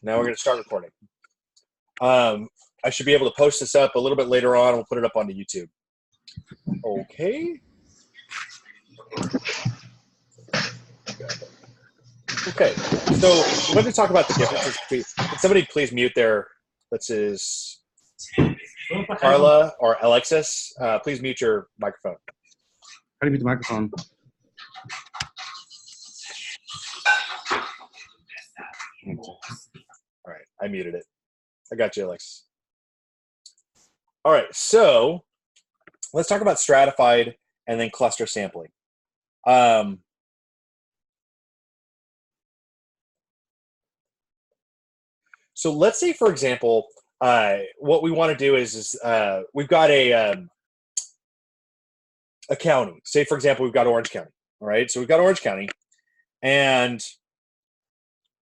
Now we're going to start recording. I should be able to post this up a little bit later on. We'll put it up onto YouTube. Okay. Okay. So we're going to talk about the differences between. Can somebody please mute their? This is Carla or Alexis. Please mute your microphone. How do you mute the microphone? All right, I muted it. I got you, Alex. All right, so let's talk about stratified and then cluster sampling. So let's say, for example, what we want to do is we've got a county. Say, for example, we've got Orange County. All right, so we've got Orange County, and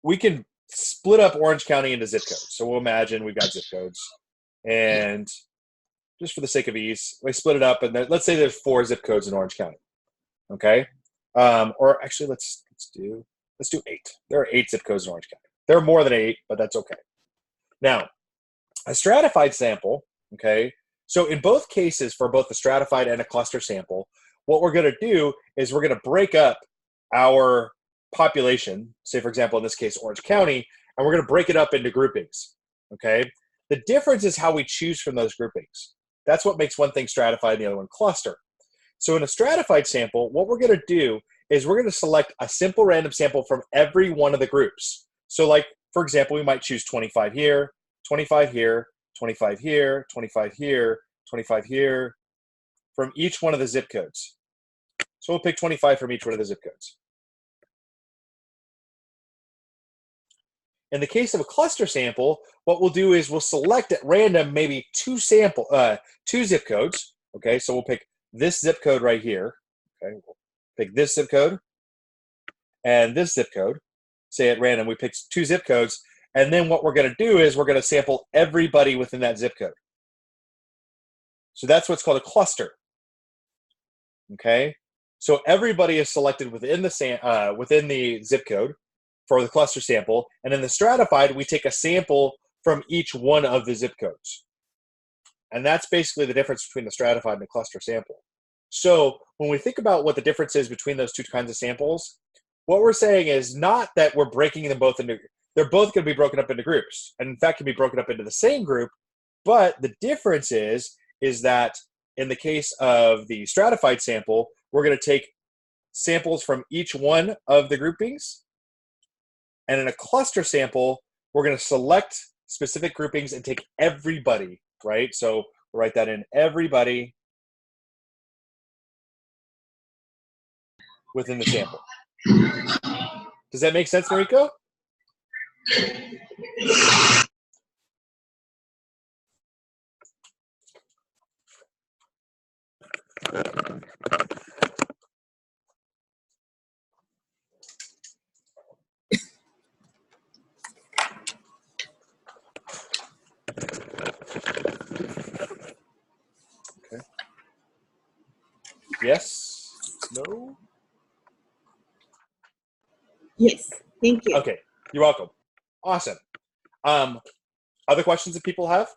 we can split up Orange County into zip codes. So we'll imagine we've got zip codes, and just for the sake of ease, we split it up, and let's say there's 4 zip codes in Orange County. Okay, or actually, let's do 8. There are 8 zip codes in Orange County. There are more than 8, but that's okay. Now, a stratified sample. Okay, so in both cases, for both the stratified and a cluster sample, what we're going to do is we're going to break up our population, say for example in this case Orange County, and we're going to break it up into groupings. Okay, the difference is how we choose from those groupings. That's what makes one thing stratified and the other one cluster. So in a stratified sample, what we're going to do is we're going to select a simple random sample from every one of the groups. So like, for example, we might choose 25 here, 25 here, 25 here, 25 here, 25 here, from each one of the zip codes. So we'll pick 25 from each one of the zip codes. In the case of a cluster sample, what we'll do is we'll select at random maybe 2 zip codes. Okay, so we'll pick this zip code right here. Okay, we'll pick this zip code and this zip code. Say at random, we pick 2 zip codes, and then what we're going to do is we're going to sample everybody within that zip code. So that's what's called a cluster. Okay, so everybody is selected within the zip code for the cluster sample, and in the stratified, we take a sample from each one of the zip codes. And that's basically the difference between the stratified and the cluster sample. So when we think about what the difference is between those 2 kinds of samples, what we're saying is not that we're breaking them both into, they're both going to be broken up into groups, and in fact can be broken up into the same group, but the difference is that in the case of the stratified sample, we're going to take samples from each one of the groupings. And in a cluster sample, we're going to select specific groupings and take everybody, right? So we'll write that in, everybody within the sample. Does that make sense, Noriko? Okay. Yes? No? Yes, thank you. Okay, you're welcome. Awesome. Other questions that people have?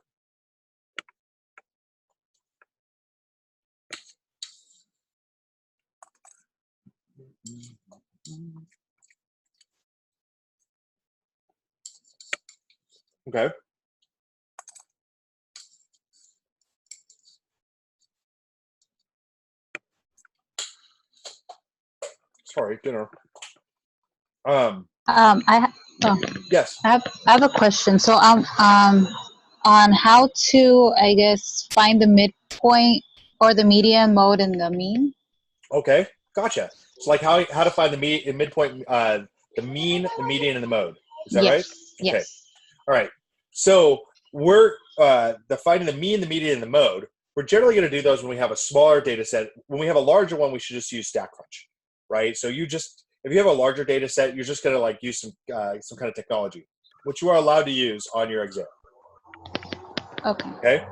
Okay. Sorry, dinner. Yes. I have a question. So on how to, I guess, find the midpoint or the median, mode, and the mean. Okay, gotcha. So like how to find the midpoint, the mean, the median, and the mode. Is that right? Okay. Yes. All right. So we're finding the mean, the median, and the mode. We're generally going to do those when we have a smaller data set. When we have a larger one, we should just use StatCrunch, right? So if you have a larger data set, you're just going to like use some kind of technology, which you are allowed to use on your exam. Okay. Okay.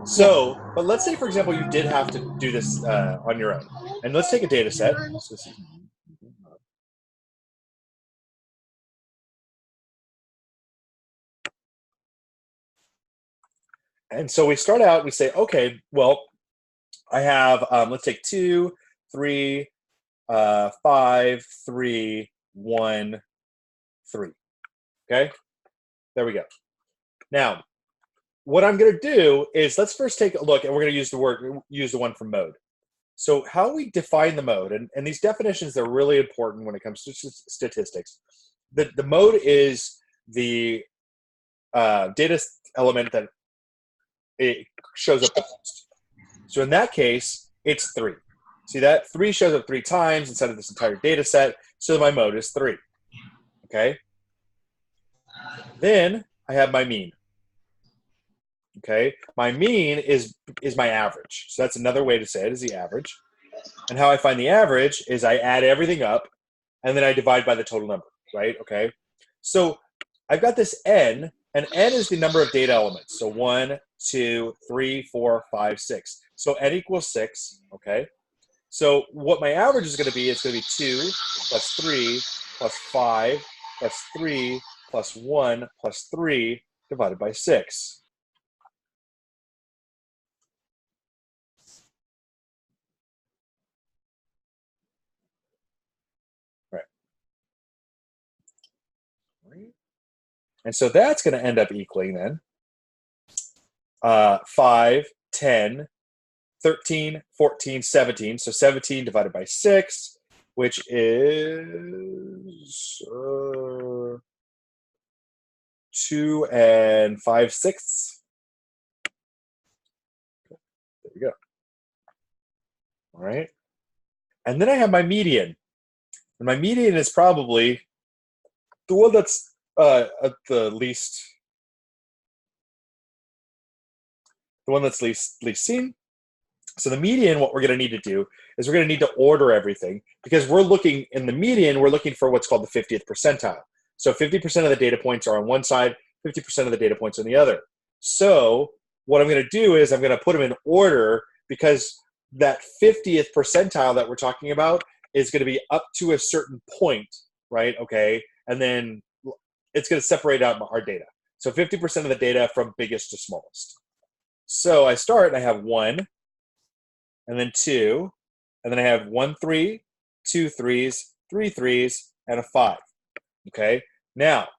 So, but let's say, for example, you did have to do this on your own, and let's take a data set. And so we start out, we say, okay, well, I have, let's take 2, 3, 5, 3, 1, 3. Okay, there we go. Now, what I'm going to do is let's first take a look, and we're going to use the one from mode. So how we define the mode, and these definitions are really important when it comes to statistics. The mode is the data element that it shows up the most. So in that case, it's 3. See that? 3 shows up 3 times inside of this entire data set, so my mode is 3. Okay? Then I have my mean. Okay? My mean is my average. So that's another way to say it, is the average. And how I find the average is I add everything up, and then I divide by the total number, right? Okay? So I've got this n, and n is the number of data elements. So 1, 2, 3, 4, 5, 6. So n equals 6, okay? So what my average is going to be, it's going to be 2 plus 3 plus 5 plus 3 plus 1 plus 3 divided by 6. Right. And so that's going to end up equaling then 5, 10, 13, 14, 17. So 17 divided by 6, which is 2 and 5/6. There we go. All right. And then I have my median. And my median is probably the one that's at the least, least seen. So the median, what we're going to need to do is we're going to need to order everything, because we're looking in the median, we're looking for what's called the 50th percentile. So 50% of the data points are on one side, 50% of the data points on the other. So what I'm going to do is I'm going to put them in order, because that 50th percentile that we're talking about is going to be up to a certain point, right? Okay. And then it's going to separate out our data. So 50% of the data from biggest to smallest. So I start and I have 1, and then 2, and then I have 1 3, 2 3s, 3 3s, and a 5. Okay. Now,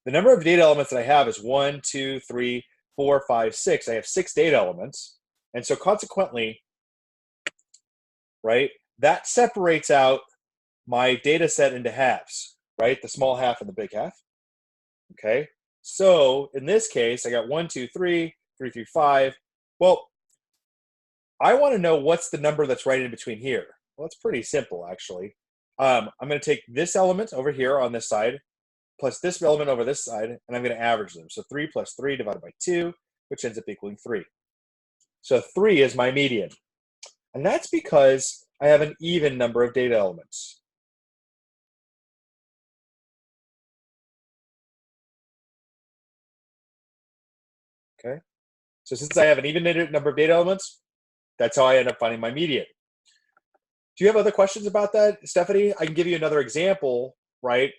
the number of data elements that I have is 1, 2, 3, 4, 5, 6. I have 6 data elements, and so consequently, right, that separates out my data set into halves, right? The small half and the big half. Okay. So in this case, I got 1, 2, 3, 3 through 5. Well, I want to know what's the number that's right in between here. Well, it's pretty simple, actually. I'm going to take this element over here on this side, plus this element over this side, and I'm going to average them. So 3 plus 3 divided by 2, which ends up equaling 3. So 3 is my median. And that's because I have an even number of data elements. Okay. So since I have an even number of data elements, that's how I end up finding my median. Do you have other questions about that, Stephanie? I can give you another example, right?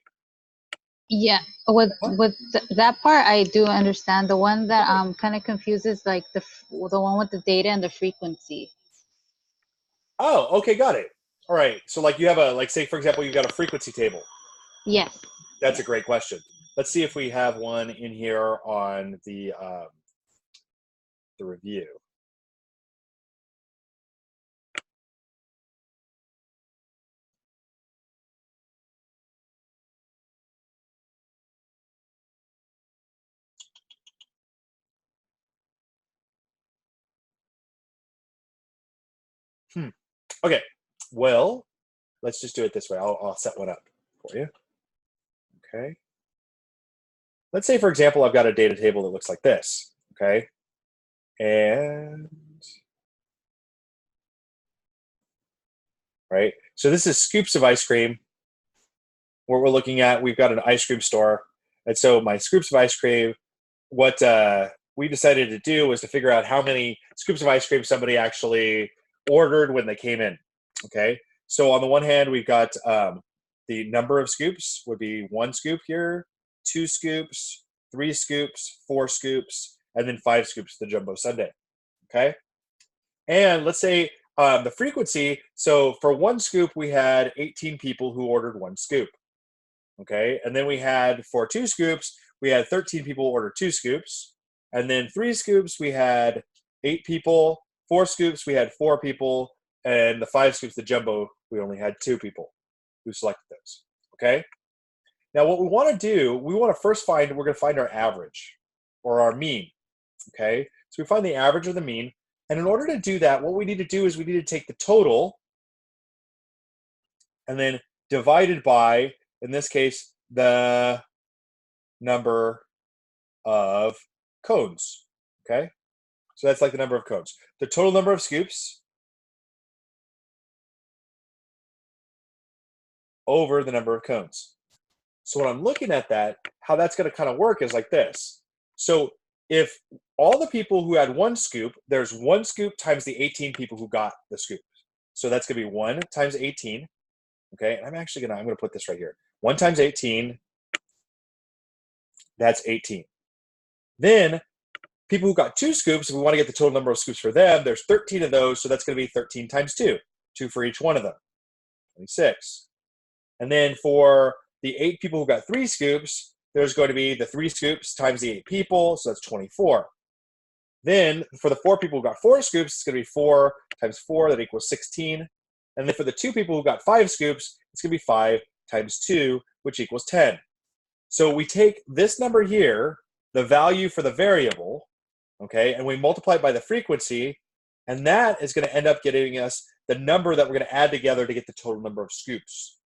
Yeah, with that part, I do understand. The one that kind of confuses, like the one with the data and the frequency. Oh, okay, got it. All right. So like you have a, like say for example, you've got a frequency table. Yes. That's a great question. Let's see if we have one in here on the review. Okay. Well, let's just do it this way. I'll set one up for you. Okay. Let's say, for example, I've got a data table that looks like this. Okay. And right. So this is scoops of ice cream. What we're looking at, we've got an ice cream store. And so my scoops of ice cream, what we decided to do was to figure out how many scoops of ice cream somebody actually ordered when they came in. Okay. So on the one hand, we've got the number of scoops would be 1 scoop here, 2 scoops, 3 scoops, 4 scoops, and then 5 scoops the jumbo sundae. Okay? And let's say the frequency, so for 1 scoop, we had 18 people who ordered 1 scoop. Okay? And then we had, for 2 scoops, we had 13 people order 2 scoops. And then 3 scoops, we had 8 people. 4 scoops, we had 4 people. And the 5 scoops, the jumbo, we only had 2 people who selected those. Okay? Now, what we want to do, we want to first we're going to find our average or our mean. Okay? So we find the average or the mean. And in order to do that, what we need to do is we need to take the total and then divided by, in this case, the number of cones. Okay? So that's like the number of cones. The total number of scoops over the number of cones. So when I'm looking at that, how that's going to kind of work is like this. So if all the people who had 1 scoop, there's 1 scoop times the 18 people who got the scoop. So that's going to be 1 times 18. Okay, and I'm going to put this right here. 1 times 18, that's 18. Then people who got 2 scoops, if we want to get the total number of scoops for them, there's 13 of those, so that's going to be 13 times 2. 2 for each one of them. 26. And then for the 8 people who got 3 scoops, there's going to be the 3 scoops times the 8 people, so that's 24. Then for the 4 people who got 4 scoops, it's going to be 4 times 4, that equals 16. And then for the 2 people who got 5 scoops, it's going to be 5 times 2, which equals 10. So we take this number here, the value for the variable, okay, and we multiply it by the frequency, and that is going to end up getting us the number that we're going to add together to get the total number of scoops.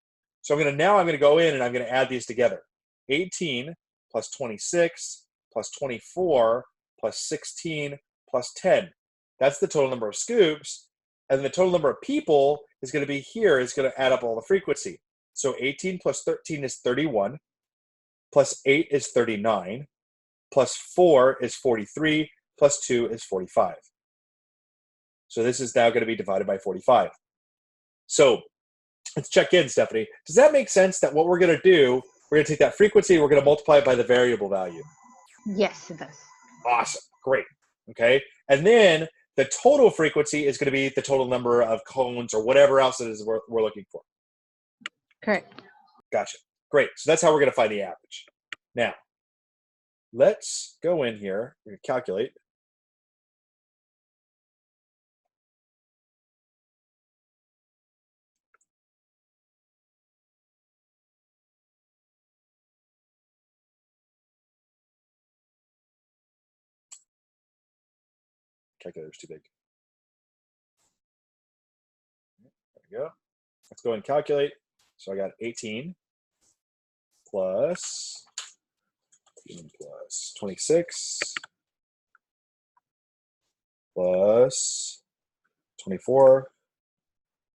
So I'm going to go in and I'm going to add these together. 18 plus 26 plus 24 plus 16 plus 10. That's the total number of scoops. And the total number of people is going to be here, is going to add up all the frequency. So 18 plus 13 is 31, plus 8 is 39, plus 4 is 43, plus 2 is 45. So this is now going to be divided by 45. So let's check in, Stephanie. Does that make sense that what we're going to do, we're going to take that frequency, we're going to multiply it by the variable value? Yes, it does. Awesome. Great. Okay. And then the total frequency is going to be the total number of cones or whatever else it is we're looking for. Correct. Gotcha. Great. So that's how we're going to find the average. Now, let's go in here. We're going to calculate. Calculator's too big. There we go. Let's go and calculate. So I got 18 plus 26 plus 24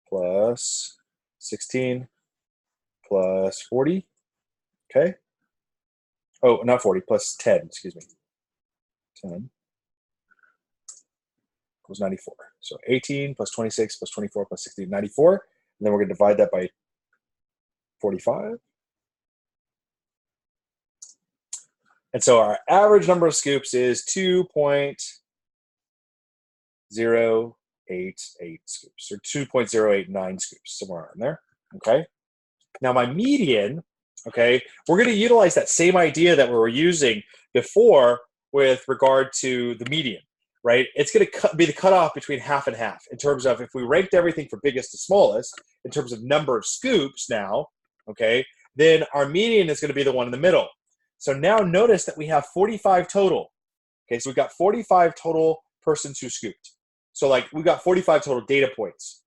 plus 16 plus 40. Okay. Oh, not 40, plus 10, excuse me. 10 equals 94. So 18 plus 26 plus 24 plus 16, 94. And then we're going to divide that by 45. And so our average number of scoops is 2.088 scoops, or 2.089 scoops, somewhere around there. Okay. Now my median, okay, we're going to utilize that same idea that we were using before with regard to the median, right? It's going to be the cutoff between half and half in terms of if we ranked everything from biggest to smallest in terms of number of scoops now, okay, then our median is going to be the one in the middle. So now notice that we have 45 total. Okay, so we've got 45 total persons who scooped. So like we've got 45 total data points.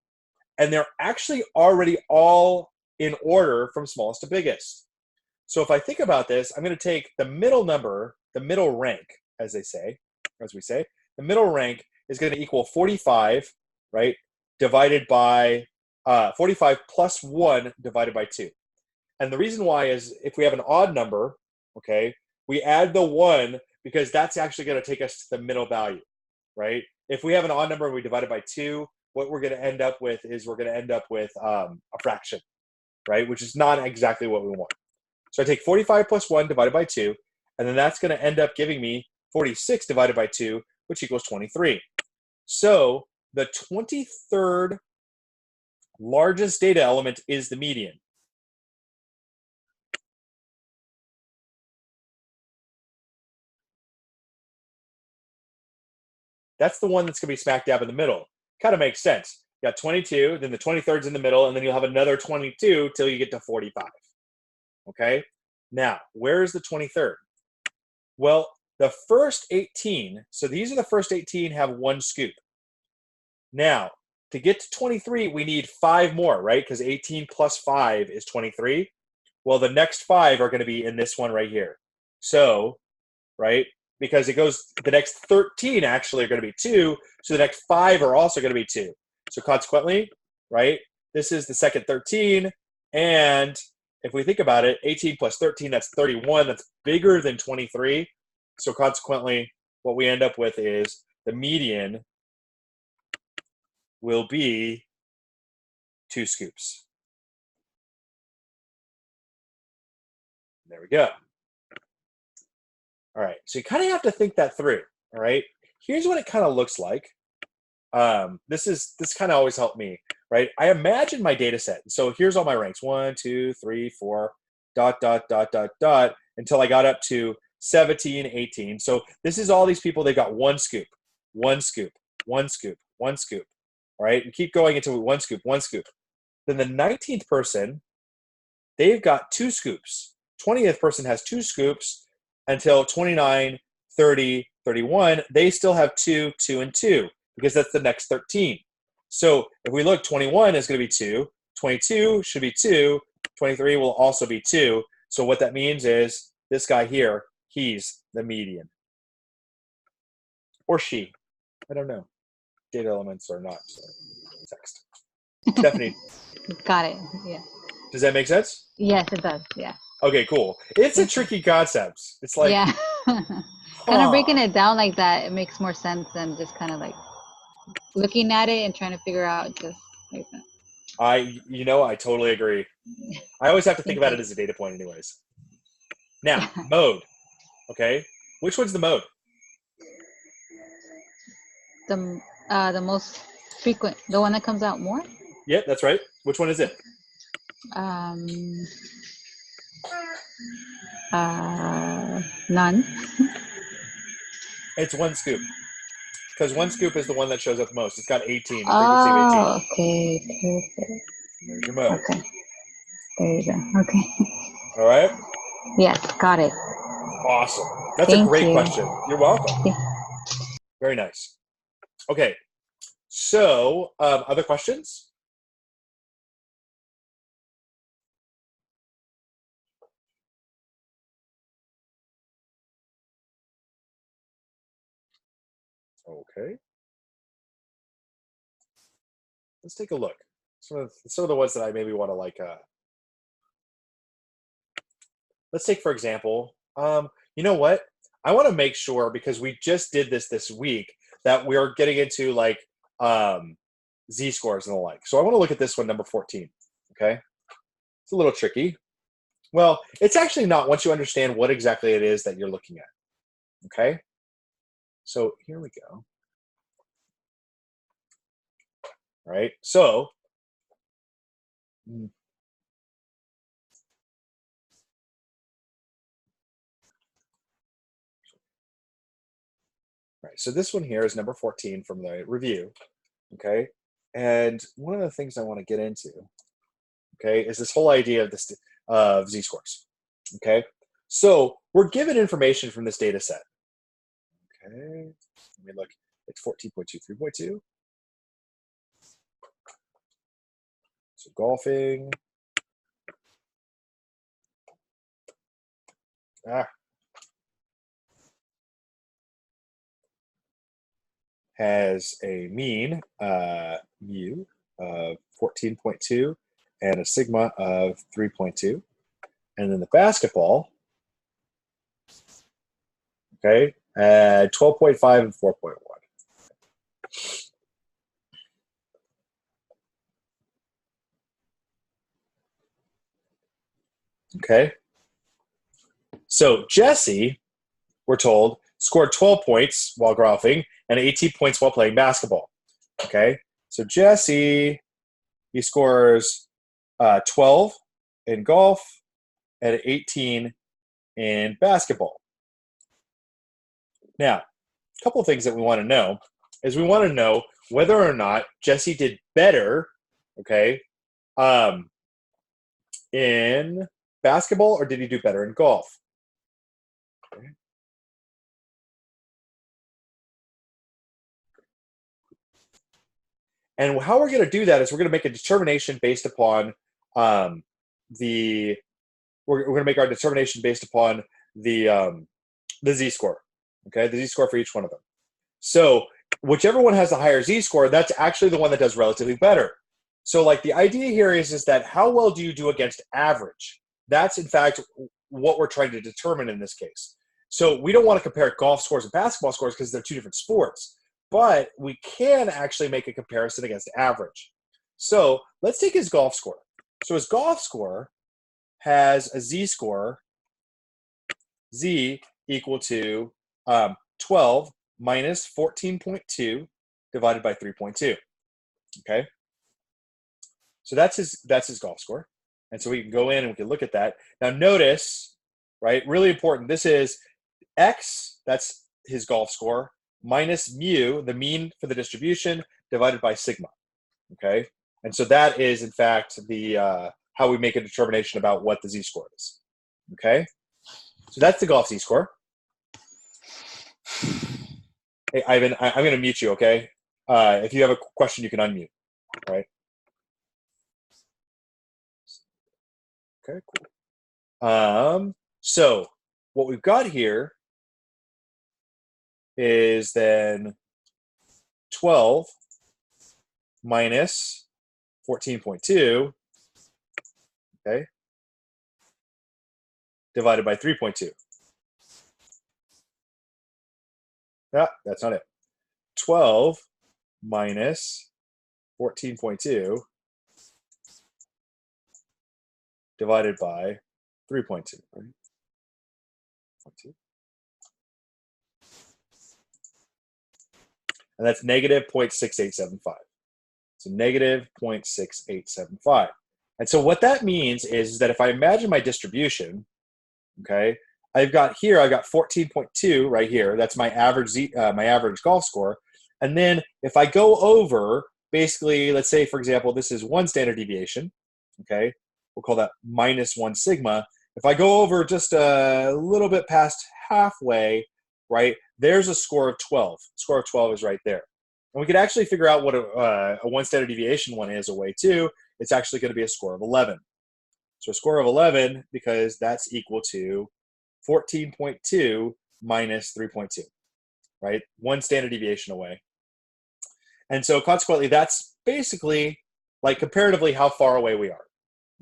And they're actually already all in order from smallest to biggest. So if I think about this, I'm going to take the middle number, the middle rank, as we say, the middle rank is going to equal 45, right, divided by 45 plus 1 divided by 2. And the reason why is if we have an odd number, okay, we add the 1 because that's actually going to take us to the middle value, right? If we have an odd number and we divide it by 2, what we're going to end up with is we're going to end up with a fraction, right, which is not exactly what we want. So I take 45 plus 1 divided by 2, and then that's going to end up giving me 46 divided by 2, which equals 23. So the 23rd largest data element is the median. That's the one that's going to be smack dab in the middle. Kind of makes sense. You got 22, then the 23rd's in the middle, and then you'll have another 22 till you get to 45. Okay? Now, where is the 23rd? Well, the first 18, so these are the first 18 have 1 scoop. Now, to get to 23, we need 5 more, right? Because 18 plus 5 is 23. Well, the next 5 are going to be in this one right here. So, right? Because it goes, the next 13 actually are going to be 2, so the next 5 are also going to be 2. So consequently, right, this is the second 13, and if we think about it, 18 plus 13, that's 31, that's bigger than 23. So consequently, what we end up with is the median will be 2 scoops. There we go. All right, so you kind of have to think that through, all right? Here's what it kind of looks like. This kind of always helped me, right? I imagine my data set. So here's all my ranks, 1, 2, 3, 4, ... until I got up to 17, 18. So this is all these people, they got 1 scoop, 1 scoop, 1 scoop, 1 scoop, all right? And keep going into 1 scoop, 1 scoop. Then the 19th person, they've got 2 scoops. 20th person has 2 scoops until 29, 30, 31. They still have 2, 2, and 2 because that's the next 13. So if we look, 21 is going to be 2. 22 should be 2. 23 will also be 2. So what that means is this guy here, he's the median. Or she. I don't know. Data elements are not text. Stephanie. Got it. Yeah. Does that make sense? Yes, it does. Yeah. Okay, cool. It's a tricky concept. It's like, yeah. Kind of breaking it down like that, it makes more sense than just kind of like looking at it and trying to figure out just like that. I totally agree. I always have to think about it as a data point anyways. Now, mode. Okay. Which one's the mode? The most frequent, the one that comes out more? Yep, that's right. Which one is it? None. It's 1 scoop. Because 1 scoop is the one that shows up most. It's got 18, a frequency Oh, of 18. okay. Perfect. There's your mode. Okay. There you go. Okay. All right? Yes, got it. Awesome. That's Thank a great you. question. You're welcome. Very nice. Okay. So, other questions? Okay. Let's take a look. Some of the ones that I maybe want to like. Let's take, for example, you know what? I want to make sure, because we just did this week, that we're getting into like z-scores and the like. So I want to look at this one, number 14. Okay. It's a little tricky. Well, it's actually not once you understand what exactly it is that you're looking at. Okay. So here we go. All right. So right. So this one here is number 14 from the review. Okay. And one of the things I want to get into, okay, is this whole idea of this of z-scores. Okay. So we're given information from this data set. Okay. Let me look. It's 14.2, 3.2. So golfing. Has a mean mu of 14.2 and a sigma of 3.2. And then the basketball, okay, 12.5 and 4.1. Okay. So Jesse, we're told, scored 12 points while golfing and 18 points while playing basketball. Okay, so Jesse, he scores 12 in golf and 18 in basketball. Now, a couple of things that we want to know is we want to know whether or not Jesse did better, okay, in basketball, or did he do better in golf? Okay. And how we're going to do that is we're going to make a determination based upon we're going to make our determination based upon the z-score, okay, the z-score for each one of them. So whichever one has the higher z-score, that's actually the one that does relatively better. So like the idea here is that how well do you do against average? That's in fact what we're trying to determine in this case. So we don't want to compare golf scores and basketball scores because they're two different sports, but we can actually make a comparison against average. So let's take his golf score. So his golf score has a z-score, z equal to 12 minus 14.2 divided by 3.2. Okay, so that's his golf score, and so we can go in and we can look at that. Now notice, right, really important, this is x, that's his golf score, minus mu, the mean for the distribution, divided by sigma. Okay, and so that is in fact the how we make a determination about what the z-score is. Okay, so that's the golf z-score. Hey, Ivan, I'm going to mute you, okay? If you have a question, you can unmute, all right? Okay, cool. So what we've got here is then 12 minus 14.2, okay, divided by 3.2. Ah, that's not it. 12 minus 14.2 divided by 3.2, right? 0.2. And that's negative 0.6875. So negative 0.6875. And so what that means is that if I imagine my distribution, okay, I've got 14.2 right here. That's my average golf score. And then if I go over, basically, let's say, for example, this is 1 standard deviation, okay? We'll call that minus 1 sigma. If I go over just a little bit past halfway, right, there's a score of 12. Score of 12 is right there. And we could actually figure out what a 1 standard deviation one is a way too. It's actually going to be a score of 11. So a score of 11, because that's equal to 14.2 minus 3.2, right? 1 standard deviation away. And so consequently, that's basically like comparatively how far away we are,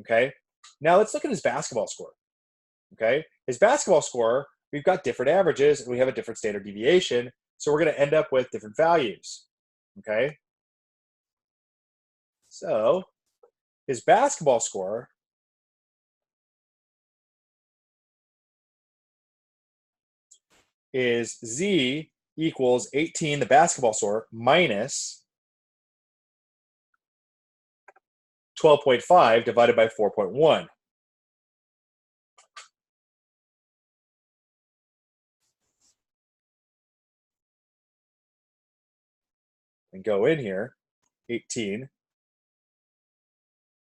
okay? Now let's look at his basketball score, okay? His basketball score, we've got different averages and we have a different standard deviation, so we're gonna end up with different values, okay? So his basketball score is z equals 18, the basketball score, minus 12.5 divided by 4.1. And go in here, 18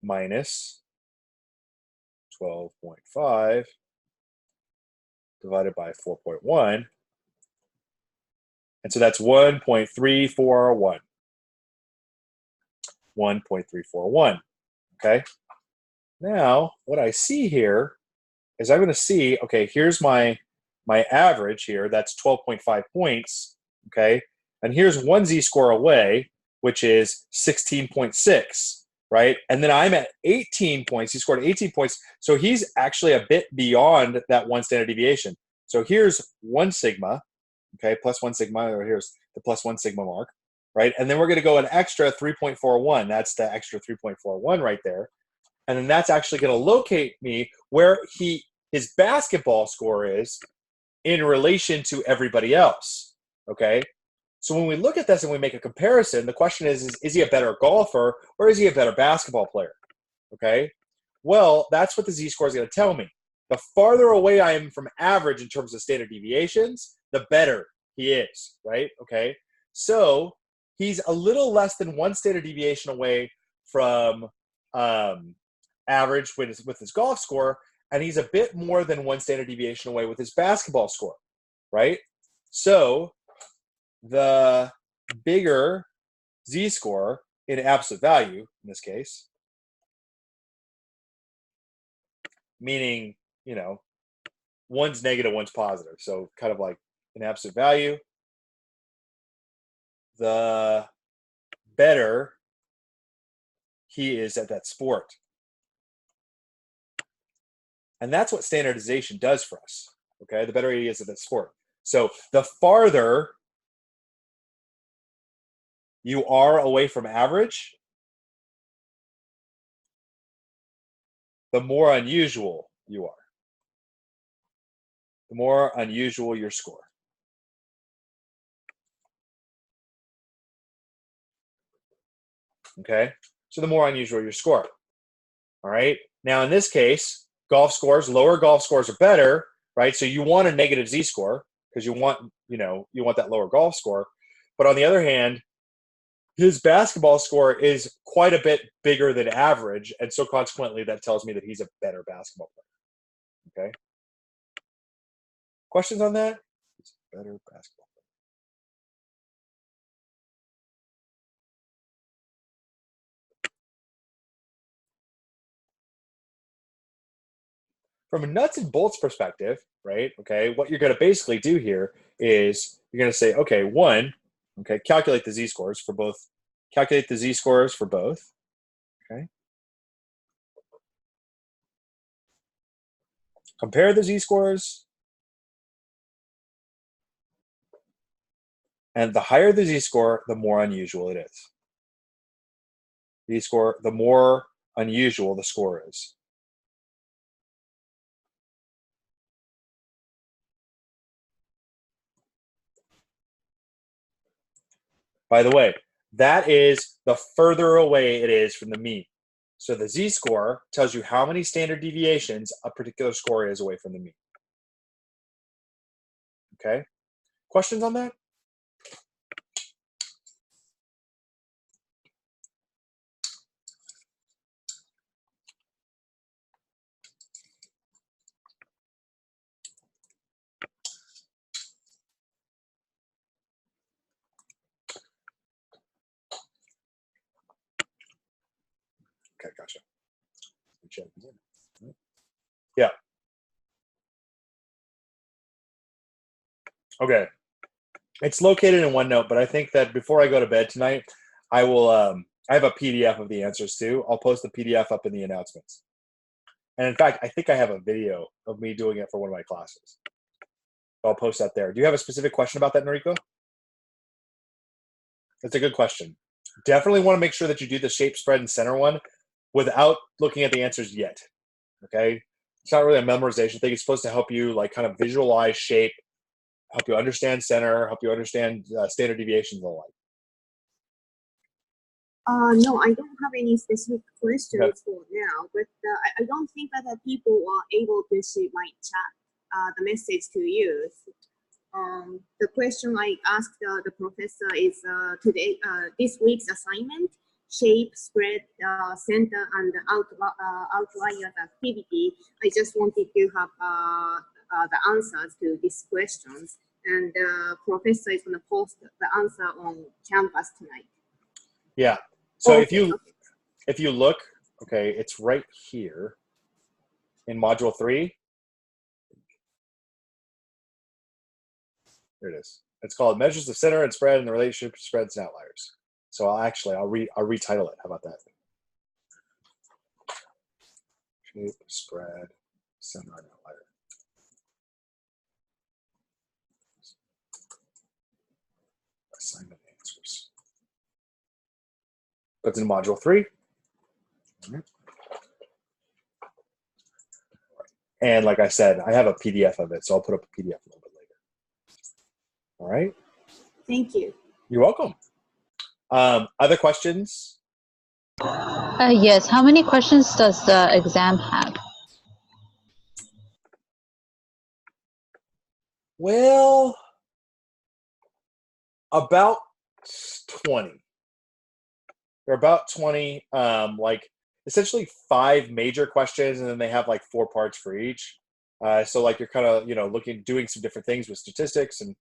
minus 12.5 divided by 4.1. And so that's 1.341. 1.341. Okay. Now, what I see here is I'm going to see, okay, here's my average here. That's 12.5 points. Okay. And here's 1 z-score away, which is 16.6, right? And then I'm at 18 points. He scored 18 points. So he's actually a bit beyond that 1 standard deviation. So here's 1 sigma, okay, plus 1 sigma, or here's the plus 1 sigma mark, right? And then we're going to go an extra 3.41. That's the extra 3.41 right there. And then that's actually going to locate me where his basketball score is in relation to everybody else, okay? So when we look at this and we make a comparison, the question is he a better golfer or is he a better basketball player, okay? Well, that's what the z-score is going to tell me. The farther away I am from average in terms of standard deviations, the better he is, right? Okay, so he's a little less than 1 standard deviation away from average with his golf score, and he's a bit more than 1 standard deviation away with his basketball score, right? So the bigger z-score in absolute value, in this case, meaning, you know, one's negative, one's positive. So kind of like in absolute value, the better he is at that sport. And that's what standardization does for us, okay? The better he is at that sport. So the farther you are away from average, the more unusual you are. The more unusual your score. Okay? So the more unusual your score. All right? Now, in this case, golf scores, lower golf scores are better, right? So you want a negative z-score because you want that lower golf score. But on the other hand, his basketball score is quite a bit bigger than average, and so consequently, that tells me that he's a better basketball player. Okay? Questions on that? He's a better basketball player. From a nuts and bolts perspective, right? Okay, what you're going to basically do here is you're going to say, okay, calculate the z-scores for both. Calculate the z-scores for both. Okay. Compare the z-scores. And the higher the z-score, the more unusual it is. Z-score, the more unusual the score is. By the way, that is the further away it is from the mean. So the z-score tells you how many standard deviations a particular score is away from the mean. Okay? Questions on that? Okay, gotcha. Yeah. Okay. It's located in OneNote, but I think that before I go to bed tonight, I will. I have a PDF of the answers too. I'll post the PDF up in the announcements. And in fact, I think I have a video of me doing it for one of my classes. I'll post that there. Do you have a specific question about that, Noriko? That's a good question. Definitely want to make sure that you do the shape, spread, and center one without looking at the answers yet. Okay? It's not really a memorization thing. It's supposed to help you like kind of visualize shape, help you understand center, help you understand standard deviations and the like. No, I don't have any specific questions for now, but I don't think that people are able to see my chat, the message to you. The question I asked the professor is today, this week's assignment, shape, spread, center, and outliers activity. I just wanted to have the answers to these questions, and the professor is going to post the answer on Canvas tonight. Yeah. So okay, if you look, okay, it's right here in Module 3. There it is. It's called Measures of Center and Spread and the Relationship to Spreads and Outliers. So I'll retitle it. How about that? Shape, spread, center, and outlier. Assignment answers. That's in Module 3. And like I said, I have a PDF of it, so I'll put up a PDF a little bit later. All right. Thank you. You're welcome. Other questions? Yes. How many questions does the exam have? Well, about 20. They're about 20, like essentially 5 major questions, and then they have like 4 parts for each. So like you're kind of, doing some different things with statistics, and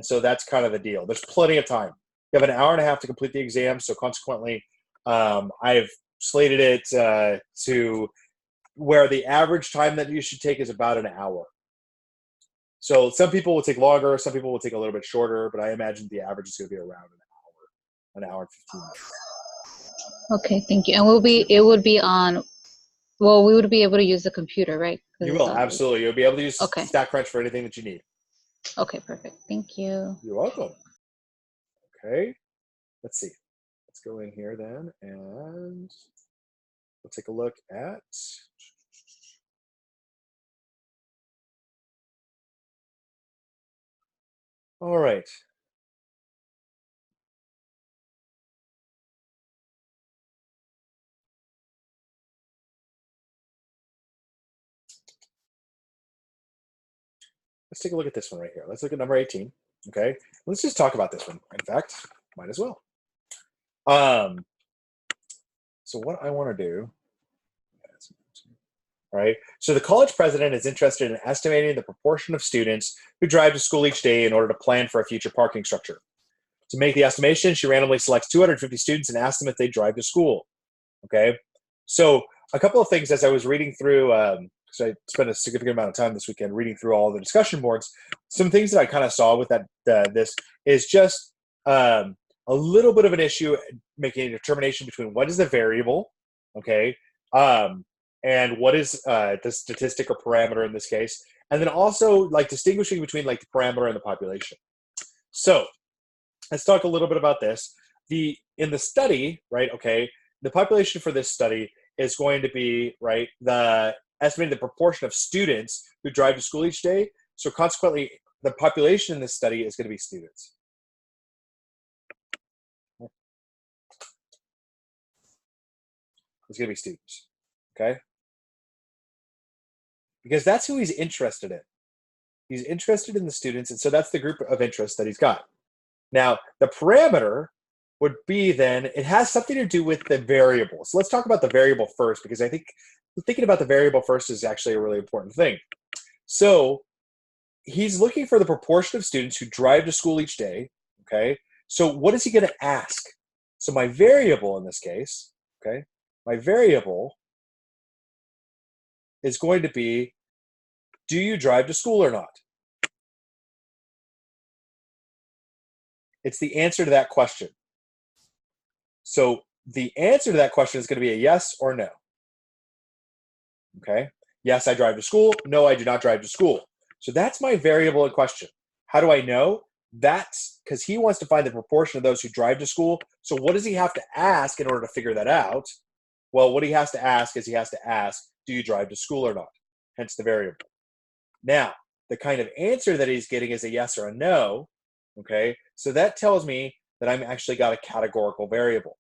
so that's kind of the deal. There's plenty of time. You have an hour and a half to complete the exam, so consequently, I've slated it to where the average time that you should take is about an hour. So some people will take longer, some people will take a little bit shorter, but I imagine the average is going to be around an hour and 15 minutes. Okay, thank you. And it would be on, well, we would be able to use the computer, right? You will, absolutely. You'll be able to use Okay. StatCrunch for anything that you need. Okay, perfect. Thank you. You're welcome. Okay, let's see. Let's go in here then, and we'll take a look at all right. Let's take a look at this one right here. Let's look at number 18. Okay, let's just talk about this one. In fact, might as well. So what I want to do, all right. So the college president is interested in estimating the proportion of students who drive to school each day in order to plan for a future parking structure. To make the estimation, she randomly selects 250 students and asks them if they drive to school. Okay, so a couple of things as I was reading through, because I spent a significant amount of time this weekend reading through all the discussion boards. Some things that I kind of saw with that this is just a little bit of an issue making a determination between what is the variable, okay, and what is the statistic or parameter in this case, and then also like distinguishing between like the parameter and the population. So let's talk a little bit about this. In the study, right? Okay, the population for this study is going to be right estimating the proportion of students who drive to school each day. So consequently, the population in this study is going to be students. It's going to be students, okay? Because that's who he's interested in. He's interested in the students, and so that's the group of interest that he's got. Now, the parameter would be then, it has something to do with the variable. So let's talk about the variable first, because I think thinking about the variable first is actually a really important thing. So he's looking for the proportion of students who drive to school each day, okay? So what is he going to ask? So my variable in this case, okay, my variable is going to be, do you drive to school or not? It's the answer to that question. So the answer to that question is going to be a yes or no. Okay? Yes, I drive to school. No, I do not drive to school. So that's my variable in question. How do I know? That's because he wants to find the proportion of those who drive to school. So what does he have to ask in order to figure that out? Well, what he has to ask is he has to ask, do you drive to school or not? Hence the variable. Now, the kind of answer that he's getting is a yes or a no. Okay? So that tells me that I'm actually got a categorical variable.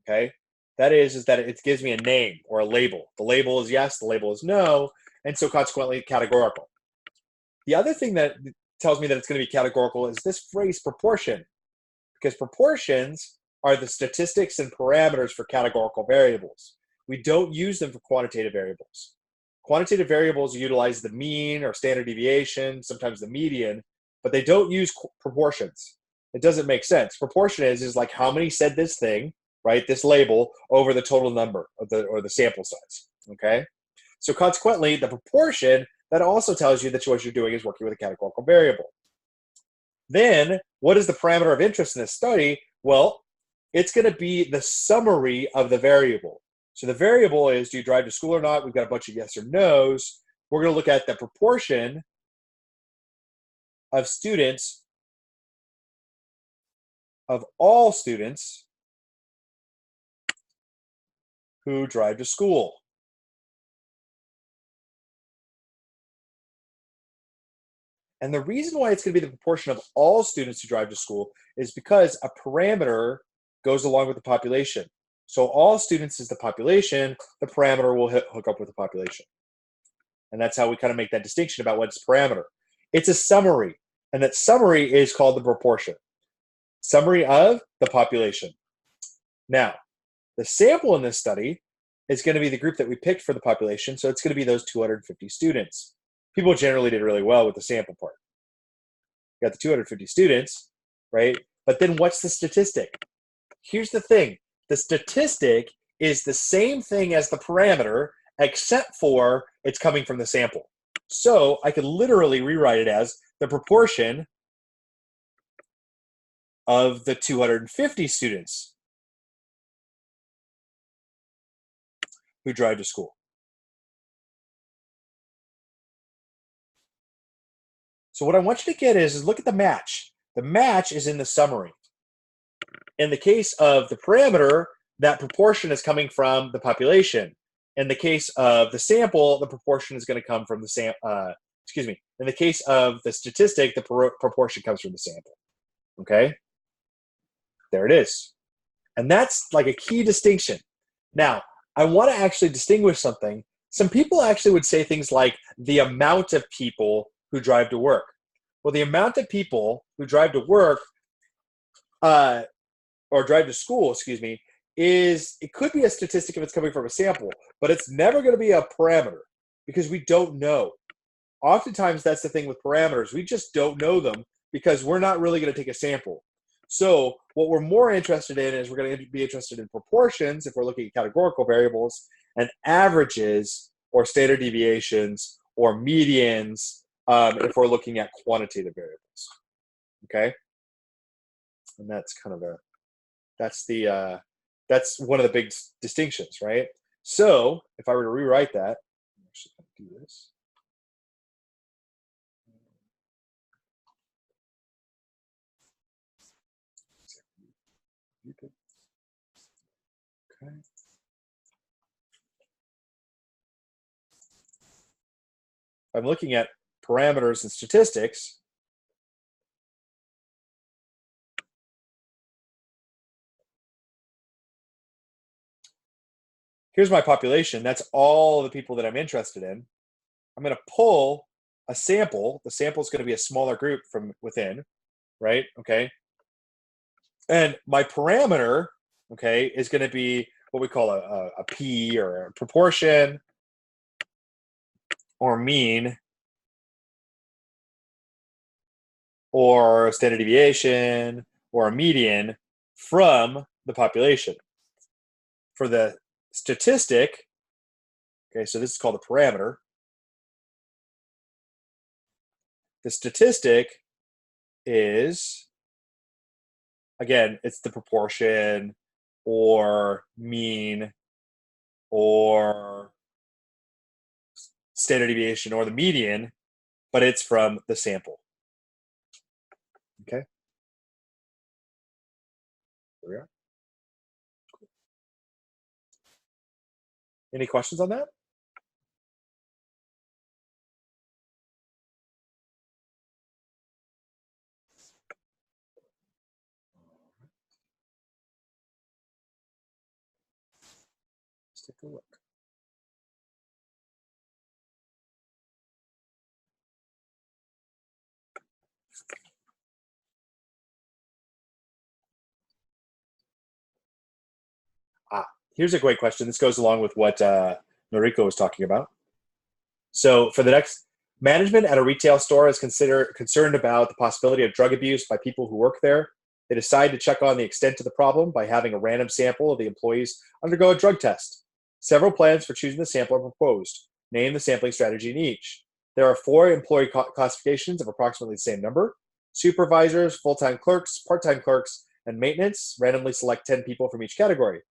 Okay? That is that it gives me a name or a label. The label is yes, the label is no, and so consequently categorical. The other thing that tells me that it's going to be categorical is this phrase proportion, because proportions are the statistics and parameters for categorical variables. We don't use them for quantitative variables. Quantitative variables utilize the mean or standard deviation, sometimes the median, but they don't use proportions. It doesn't make sense. Proportion is like how many said this thing, right? This label over the total number of the sample size. Okay, so consequently, the proportion that also tells you that what you're doing is working with a categorical variable. Then, what is the parameter of interest in this study? Well, it's going to be the summary of the variable. So the variable is, do you drive to school or not? We've got a bunch of yes or no's. We're going to look at the proportion of students, of all students who drive to school. And the reason why it's going to be the proportion of all students who drive to school is because a parameter goes along with the population. So all students is the population, the parameter will hook up with the population. And that's how we kind of make that distinction about what's parameter. It's a summary, and that summary is called the proportion. Summary of the population. Now, the sample in this study is going to be the group that we picked for the population, so it's going to be those 250 students. People generally did really well with the sample part. You got the 250 students, right? But then what's the statistic? Here's the thing. The statistic is the same thing as the parameter, except for it's coming from the sample. So I could literally rewrite it as the proportion of the 250 students who drive to school. So what I want you to get is look at the match. The match is in the summary. In the case of the parameter, that proportion is coming from the population. In the case of the sample, the proportion is going to come from the sample. In the case of the statistic, the proportion comes from the sample. Okay? There it is. And that's like a key distinction. Now, I want to actually distinguish something. Some people actually would say things like the amount of people who drive to work. Well, the amount of people who drive to work or drive to school, it could be a statistic if it's coming from a sample, but it's never going to be a parameter because we don't know. Oftentimes, that's the thing with parameters. We just don't know them because we're not really going to take a sample. So what we're more interested in is we're going to be interested in proportions if we're looking at categorical variables, and averages or standard deviations or medians if we're looking at quantitative variables. Okay? And that's kind of that's one of the big distinctions, right? So if I were to rewrite that, I'm actually going to do this. Okay. I'm looking at parameters and statistics. Here's my population. That's all the people that I'm interested in. I'm going to pull a sample. The sample is going to be a smaller group from within, right? Okay. And my parameter, okay, is going to be what we call a P or a proportion or mean or a standard deviation or a median from the population. For the statistic, okay, so this is called a parameter. The statistic is, again, it's the proportion or mean or standard deviation or the median, but it's from the sample. Okay? There we are. Any questions on that? Let's take a look. Here's a great question. This goes along with what Noriko was talking about. So for the next, management at a retail store is concerned about the possibility of drug abuse by people who work there. They decide to check on the extent of the problem by having a random sample of the employees undergo a drug test. Several plans for choosing the sample are proposed. Name the sampling strategy in each. There are 4 employee classifications of approximately the same number. Supervisors, full-time clerks, part-time clerks, and maintenance. Randomly select 10 people from each category.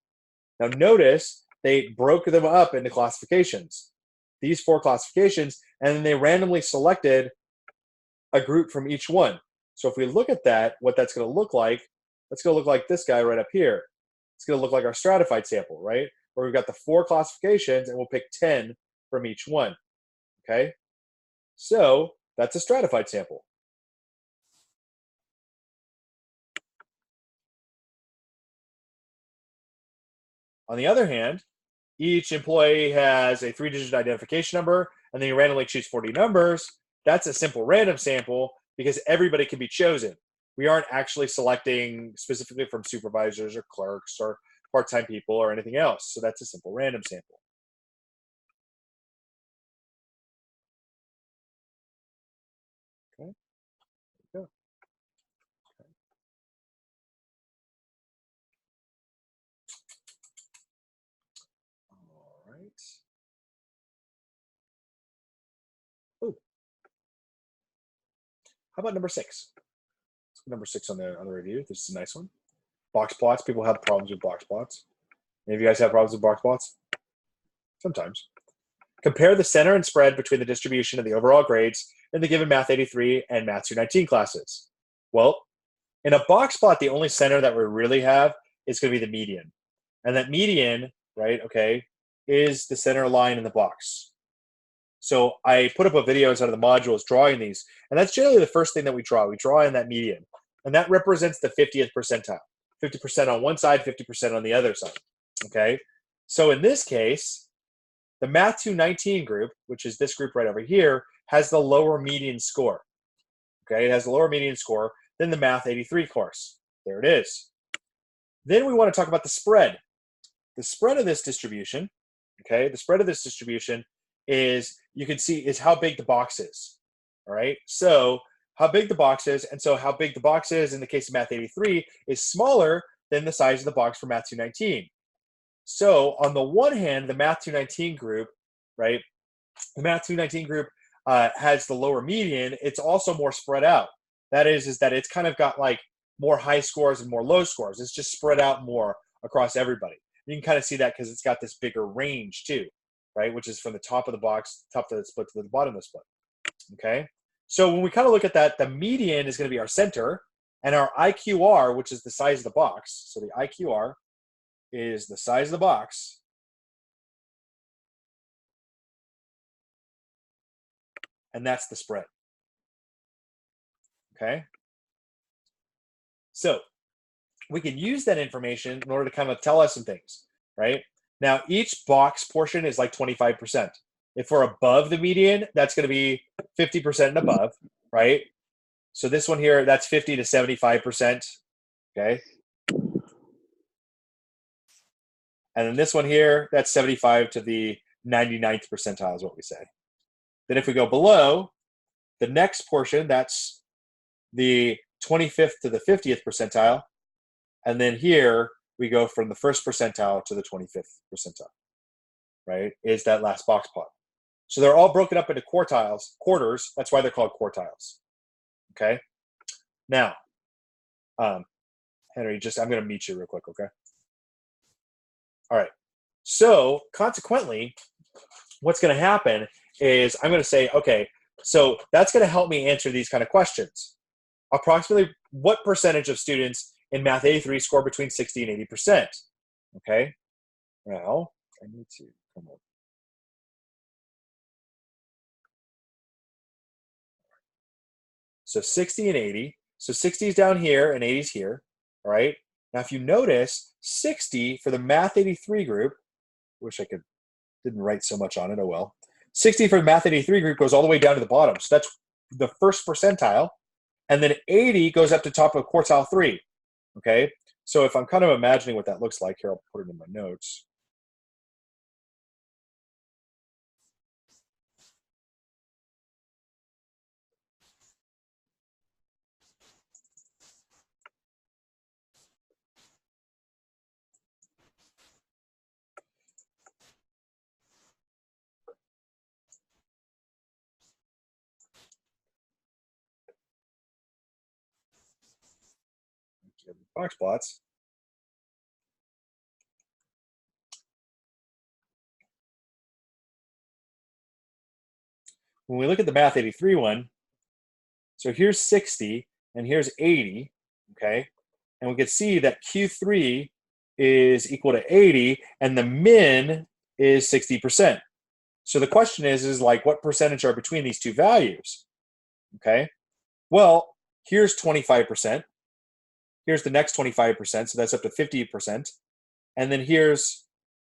Now notice they broke them up into classifications. These 4 classifications, and then they randomly selected a group from each one. So if we look at that, what that's going to look like, that's going to look like this guy right up here. It's going to look like our stratified sample, right? Where we've got the 4 classifications, and we'll pick 10 from each one. Okay? So That's a stratified sample. On the other hand, each employee has a 3-digit identification number, and then you randomly choose 40 numbers. That's a simple random sample because everybody can be chosen. We aren't actually selecting specifically from supervisors or clerks or part-time people or anything else. So that's a simple random sample. Okay. There we go. Okay. All right. Ooh. How about number 6? Let's go number 6 on the review. This is a nice one. Box plots. People have problems with box plots. Any of you guys have problems with box plots? Sometimes. Compare the center and spread between the distribution of the overall grades in the given Math 83 and Math 219 classes. Well, in a box plot, the only center that we really have is going to be the median. And that median, right, okay, is the center line in the box. So I put up a video inside of the modules drawing these, and that's generally the first thing that we draw. We draw in that median, and that represents the 50th percentile. 50% on one side, 50% on the other side, okay? So in this case, the Math 219 group, which is this group right over here, has the lower median score, okay? It has the lower median score than the Math 83 course. There it is. Then we want to talk about the spread. The spread of this distribution, okay? The spread of this distribution is, you can see, is how big the box is, all right? So how big the box is, and so how big the box is in the case of Math 83 is smaller than the size of the box for Math 219. So on the one hand, the Math 219 group, right, the Math 219 group has the lower median. It's also more spread out. That is that it's kind of got like more high scores and more low scores. It's just spread out more across everybody. You can kind of see that because it's got this bigger range too, right, which is from the top of the box, top of the split to the bottom of the split, okay? So when we kind of look at that, the median is going to be our center, and our IQR, which is the size of the box. So the IQR is the size of the box. And that's the spread. Okay? So we can use that information in order to kind of tell us some things, right? Now, each box portion is like 25%. If we're above the median, that's going to be 50% and above, right? So this one here, that's 50 to 75%, okay? And then this one here, that's 75 to the 99th percentile is what we say. Then if we go below, the next portion, that's the 25th to the 50th percentile. And then here, we go from the first percentile to the 25th percentile, right? Is that last box plot. So they're all broken up into quarters. That's why they're called quartiles, okay? Now, Henry, I'm going to meet you real quick, okay? All right. So consequently, what's going to happen is I'm going to say, okay, so that's going to help me answer these kind of questions. Approximately what percentage of students in Math 83 score between 60 and 80%? Okay. Now, I need to come up. So 60 and 80. So 60 is down here and 80 is here. All right. Now, if you notice, 60 for the Math 83 group, wish I didn't write so much on it, oh well. 60 for the Math 83 group goes all the way down to the bottom. So that's the first percentile. And then 80 goes up to top of quartile 3. Okay. So if I'm kind of imagining what that looks like, here, I'll put it in my notes. Box plots. When we look at the Math 83 one, so here's 60 and here's 80, okay? And we can see that Q3 is equal to 80 and the min is 60%. So the question is like what percentage are between these two values? okay? Well, here's 25%. Here's the next 25%, so that's up to 50%. And then here's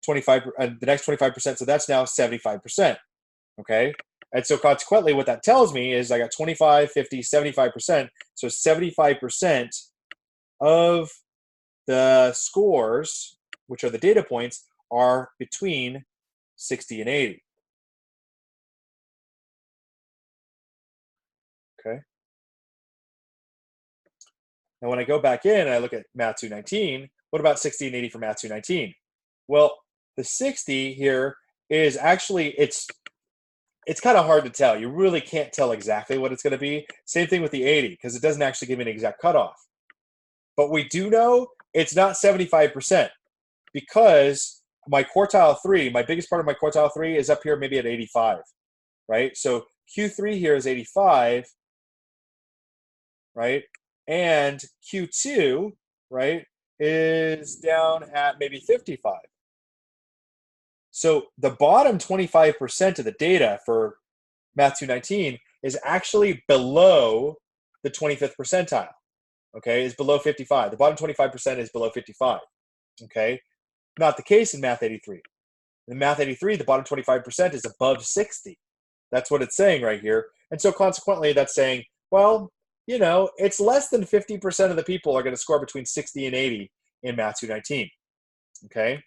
25, the next 25%, so that's now 75%, okay? And so consequently, what that tells me is I got 25, 50, 75%. So 75% of the scores, which are the data points, are between 60 and 80. Okay. Now, when I go back in and I look at Math 219, what about 60 and 80 for Math 219? Well, the 60 here is actually, it's kind of hard to tell. You really can't tell exactly what it's going to be. Same thing with the 80, because it doesn't actually give me an exact cutoff. But we do know it's not 75%, because my quartile 3, my biggest part of my quartile 3 is up here maybe at 85, right? So Q3 here is 85, right? And Q2, right, is down at maybe 55. So the bottom 25% of the data for Math 219 is actually below the 25th percentile, okay, is below 55. The bottom 25% is below 55, okay? Not the case in Math 83. In Math 83, the bottom 25% is above 60. That's what it's saying right here. And so consequently, that's saying, well, you know, it's less than 50% of the people are going to score between 60 and 80 in Math 219, okay?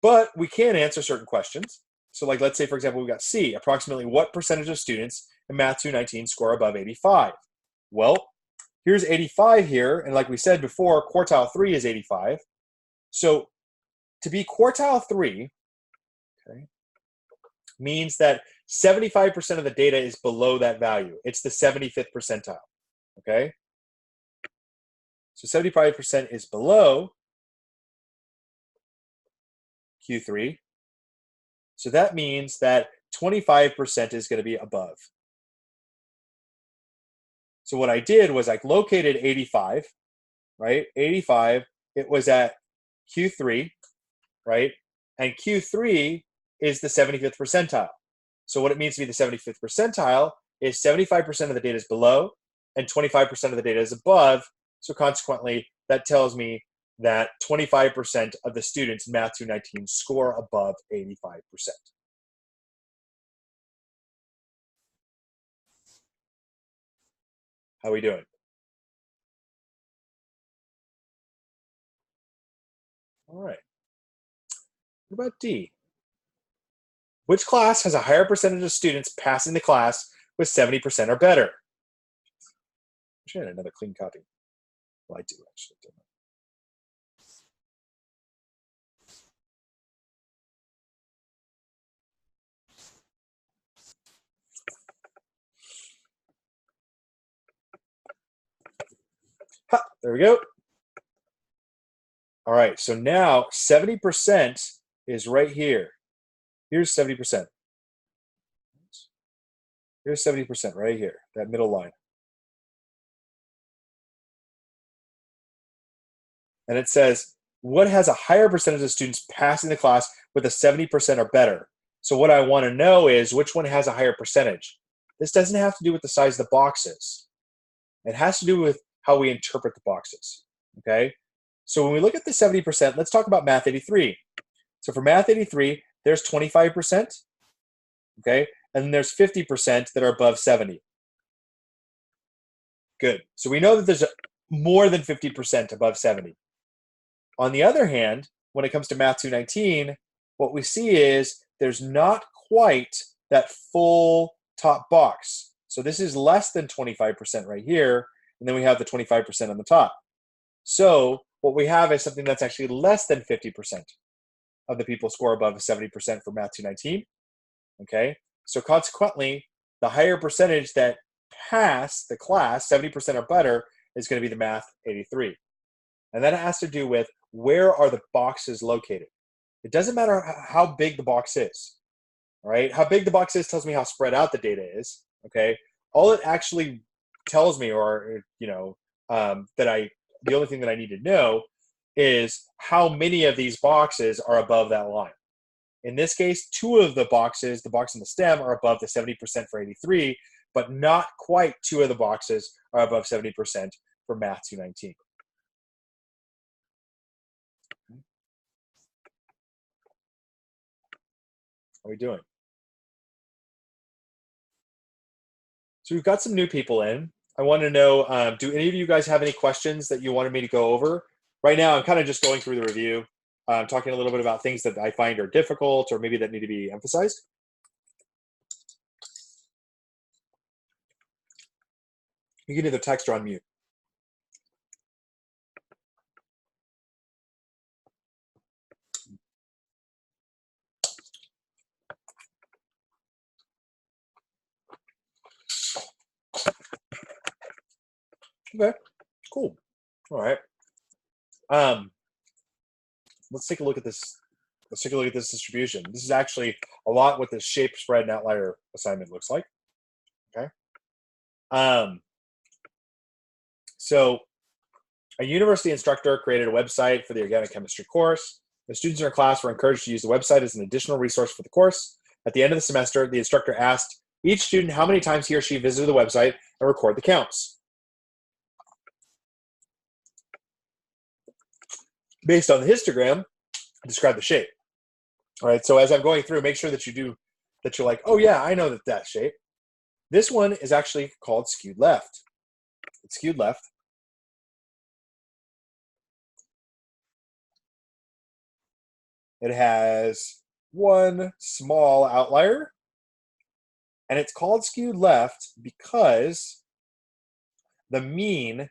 But we can answer certain questions. So like, let's say, for example, we've got C, approximately what percentage of students in Math 219 score above 85? Well, here's 85 here, and like we said before, quartile 3 is 85. So to be quartile 3, okay, means that 75% of the data is below that value. It's the 75th percentile, okay? So 75% is below Q3. So that means that 25% is going to be above. So what I did was I located 85, right? 85, it was at Q3, right? And Q3 is the 75th percentile. So what it means to be the 75th percentile is 75% of the data is below and 25% of the data is above. So consequently, that tells me that 25% of the students in Math 219 score above 85%. How are we doing? All right. What about D? Which class has a higher percentage of students passing the class with 70% or better? I should have another clean copy. Well, I do actually. Ha, there we go. All right, so now 70% is right here. Here's 70%. Here's 70% right here, that middle line. And it says, what has a higher percentage of students passing the class with a 70% or better? So what I want to know is which one has a higher percentage. This doesn't have to do with the size of the boxes. It has to do with how we interpret the boxes, okay? So when we look at the 70%, let's talk about Math 83. So for Math 83, there's 25%, okay? And then there's 50% that are above 70. Good. So we know that there's more than 50% above 70. On the other hand, when it comes to Math 219, what we see is there's not quite that full top box. So this is less than 25% right here, and then we have the 25% on the top. So what we have is something that's actually less than 50% of the people score above 70% for Math 219, okay? So consequently, the higher percentage that pass the class, 70% or better, is going to be the Math 83. And that has to do with where are the boxes located. It doesn't matter how big the box is, all right? How big the box is tells me how spread out the data is, okay? All it actually tells me, or, you know, the only thing that I need to know is how many of these boxes are above that line. In this case, 2 of the boxes, the box and the stem, are above the 70% for 83, but not quite 2 of the boxes are above 70% for Math 219. How are we doing? So we've got some new people in. I want to know, do any of you guys have any questions that you wanted me to go over? Right now, I'm kind of just going through the review, talking a little bit about things that I find are difficult or maybe that need to be emphasized. You can either text or unmute. Okay, cool. All right. Let's take a look at this. Let's take a look at this distribution. This is actually a lot what the shape, spread, and outlier assignment looks like. Okay. So a university instructor created a website for the organic chemistry course. The students in her class were encouraged to use the website as an additional resource for the course. At the end of the semester, the instructor asked each student how many times he or she visited the website and record the counts. Based on the histogram, describe the shape. All right, so as I'm going through, make sure that you're like, oh yeah, I know that shape. This one is actually called skewed left. It's skewed left. It has one small outlier, and it's called skewed left because the mean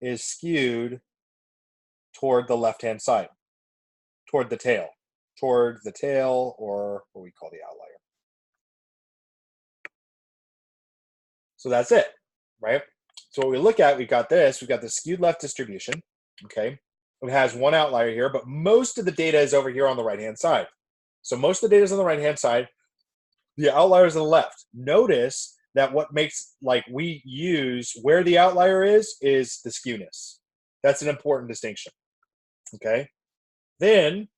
is skewed toward the left-hand side, toward the tail, or what we call the outlier. So that's it, right? So what we look at, we've got the skewed left distribution, okay? It has one outlier here, but most of the data is over here on the right-hand side. So most of the data is on the right-hand side. The outlier is on the left. Notice that what makes, like, we use where the outlier is the skewness. That's an important distinction, okay? Then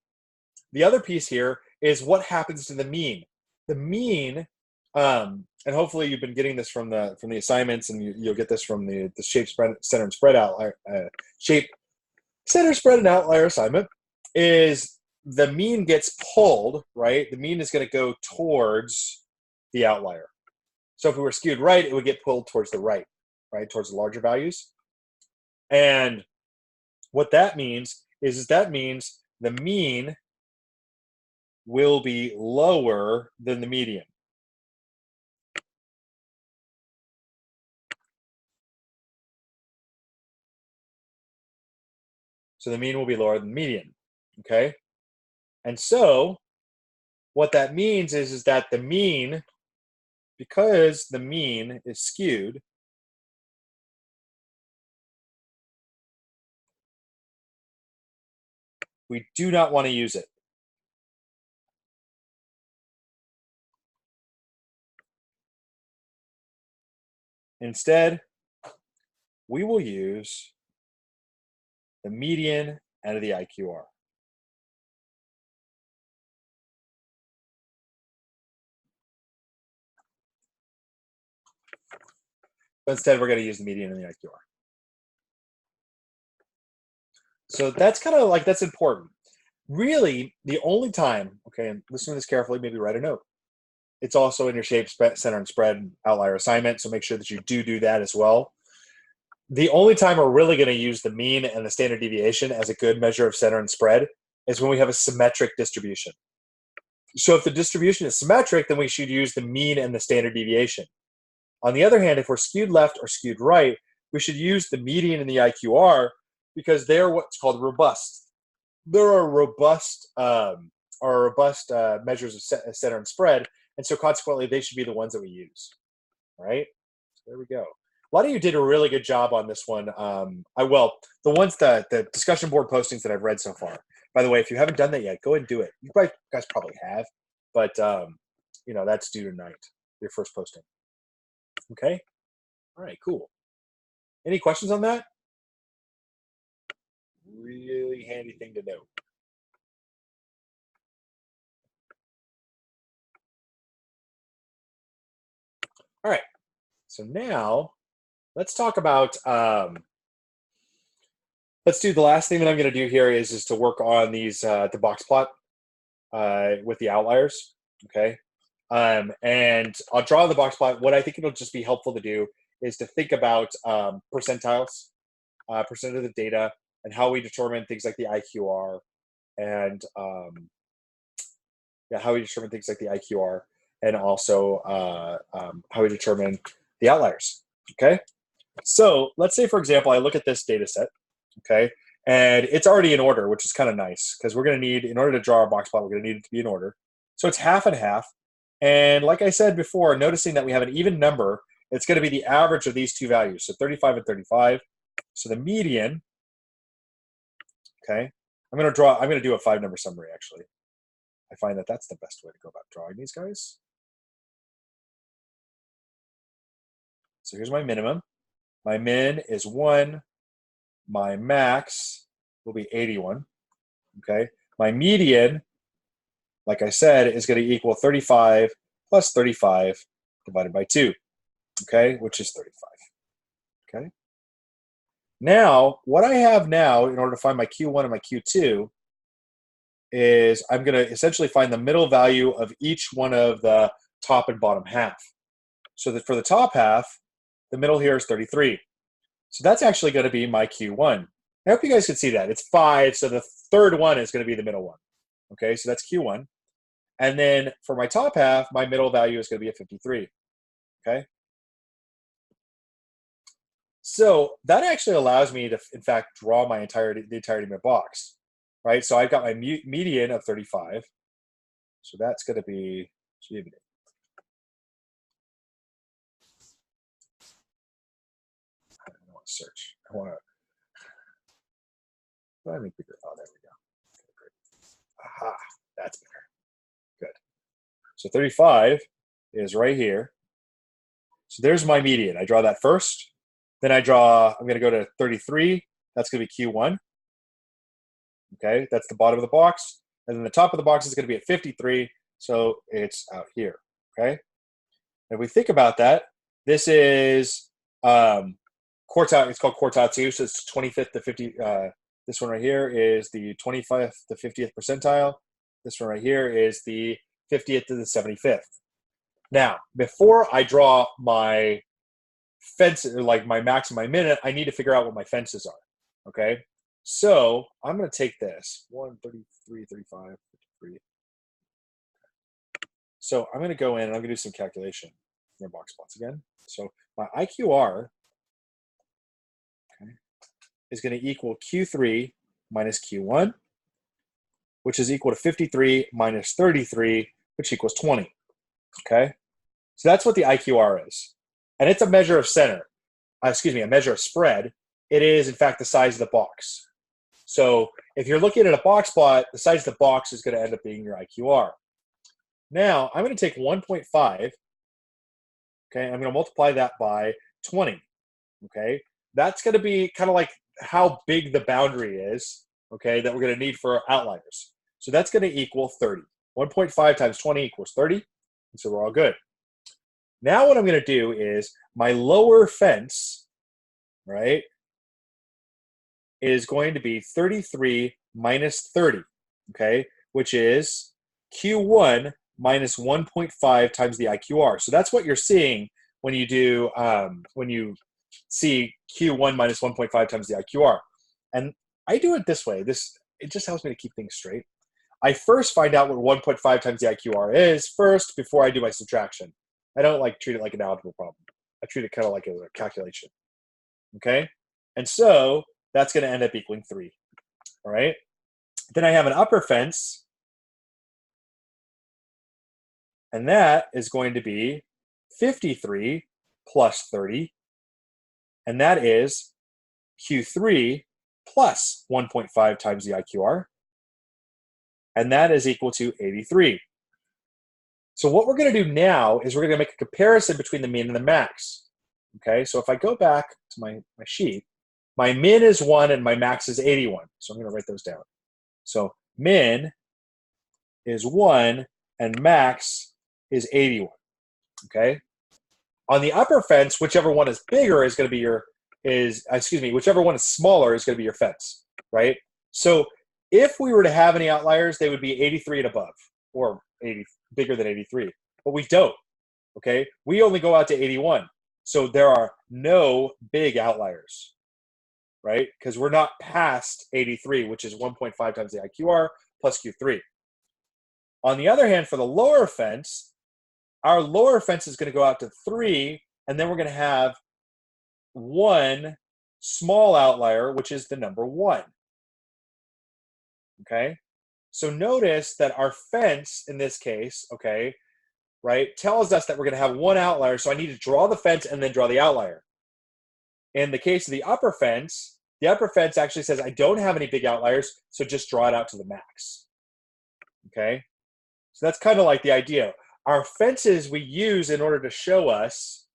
the other piece here is what happens to the mean. The mean, and hopefully you've been getting this from the assignments, and you'll get this from the shape, spread, center, and spread outlier, shape, center, spread, and outlier assignment, is the mean gets pulled, right? The mean is going to go towards the outlier. So if we were skewed right, it would get pulled towards the right, towards the larger values. And what that means is that means the mean will be lower than the median. So the mean will be lower than the median, okay? And so what that means is that the mean, because the mean is skewed, we do not want to use it. Instead, we will use the median out of the IQR. But instead, we're going to use the median and the IQR. So that's kind of like, that's important. Really, the only time, okay, and listen to this carefully, maybe write a note. It's also in your shape, center, and spread outlier assignment, so make sure that you do that as well. The only time we're really going to use the mean and the standard deviation as a good measure of center and spread is when we have a symmetric distribution. So if the distribution is symmetric, then we should use the mean and the standard deviation. On the other hand, if we're skewed left or skewed right, we should use the median and the IQR because they're what's called robust. There are robust measures of center and spread, and so consequently, they should be the ones that we use. All right, so there we go. A lot of you did a really good job on this one. The discussion board postings that I've read so far. By the way, if you haven't done that yet, go ahead and do it. You guys probably have, but that's due tonight. Your first posting. Okay. All right. Cool. Any questions on that? Really handy thing to know. All right. So now let's talk about, let's do the last thing that I'm going to do here is to work on these, the box plot with the outliers. Okay. And I'll draw the box plot. What I think it'll just be helpful to do is to think about percentiles, percent of the data, and how we determine things like the IQR, and yeah, how we determine things like the IQR, and also how we determine the outliers. Okay, so let's say, for example, I look at this data set, okay, and it's already in order, which is kind of nice because we're going to need, in order to draw our box plot, we're going to need it to be in order. So it's half and half. And like I said before, noticing that we have an even number, it's going to be the average of these two values, so 35 and 35. So the median, okay, I'm going to do a 5-number summary, actually. I find that that's the best way to go about drawing these guys. So here's my minimum. My min is 1. My max will be 81, okay? My median, like I said, is going to equal 35 plus 35 divided by 2, okay, which is 35, okay? Now, what I have now in order to find my Q1 and my Q2 is I'm going to essentially find the middle value of each one of the top and bottom half. So that for the top half, the middle here is 33. So that's actually going to be my Q1. I hope you guys can see that. It's 5, so the third one is going to be the middle one. Okay, so that's Q1. And then for my top half, my middle value is going to be a 53. Okay? So that actually allows me to, in fact, draw the entirety of my box. Right? So I've got my median of 35. So that's going to be, I don't want to search. I want to, let me figure it out. Oh, there we go. Okay, great. Aha, that's better. Good. So 35 is right here. So there's my median. I draw that first. Then I'm going to go to 33. That's going to be Q1. Okay, that's the bottom of the box. And then the top of the box is going to be at 53. So it's out here. Okay. And if we think about that, this is quartile. It's called quartile 2. So it's 25th to 50. This one right here is the 25th to 50th percentile. This one right here is the 50th to the 75th. Now, before I draw my fence, like my max and my min, I need to figure out what my fences are. Okay. So I'm going to take this 1, 33, 35, 53. So I'm going to go in and I'm going to do some calculation in my box plots again. So my IQR, okay, is going to equal Q3 minus Q1, which is equal to 53 minus 33, which equals 20. Okay, so that's what the IQR is, and it's a measure of center. A measure of spread. It is, in fact, the size of the box. So if you're looking at a box plot, the size of the box is going to end up being your IQR. Now, I'm going to take 1.5, okay, I'm going to multiply that by 20, okay? That's going to be kind of like how big the boundary is, okay, that we're going to need for outliers. So that's going to equal 30. 1.5 times 20 equals 30, and so we're all good. Now what I'm going to do is my lower fence, right, is going to be 33 minus 30, okay, which is Q1 minus 1.5 times the IQR. So that's what you're seeing when you do when you see Q1 minus 1.5 times the IQR. And I do it this way. It just helps me to keep things straight. I first find out what 1.5 times the IQR is first before I do my subtraction. I don't treat it like an algebra problem. I treat it kind of like a calculation. Okay? And so that's going to end up equaling 3. All right? Then I have an upper fence, and that is going to be 53 plus 30, and that is Q3 plus 1.5 times the IQR, and that is equal to 83. So what we're going to do now is we're going to make a comparison between the mean and the max. Okay, so if I go back to my sheet, my min is 1 and my max is 81. So I'm going to write those down. So min is 1 and max is 81. Okay, On the upper fence, whichever one is bigger is going to be whichever one is smaller is going to be your fence, right? So if we were to have any outliers, they would be 83 and above, or 80, bigger than 83. But we don't, okay? We only go out to 81. So there are no big outliers, right? Because we're not past 83, which is 1.5 times the IQR plus Q3. On the other hand, for the lower fence, our lower fence is going to go out to 3, and then we're going to have one small outlier, which is the number 1. Okay? So notice that our fence in this case, okay, right, tells us that we're going to have one outlier, so I need to draw the fence and then draw the outlier. In the case of the upper fence actually says I don't have any big outliers, so just draw it out to the max. Okay? So that's kind of like the idea. Our fences we use in order to show us,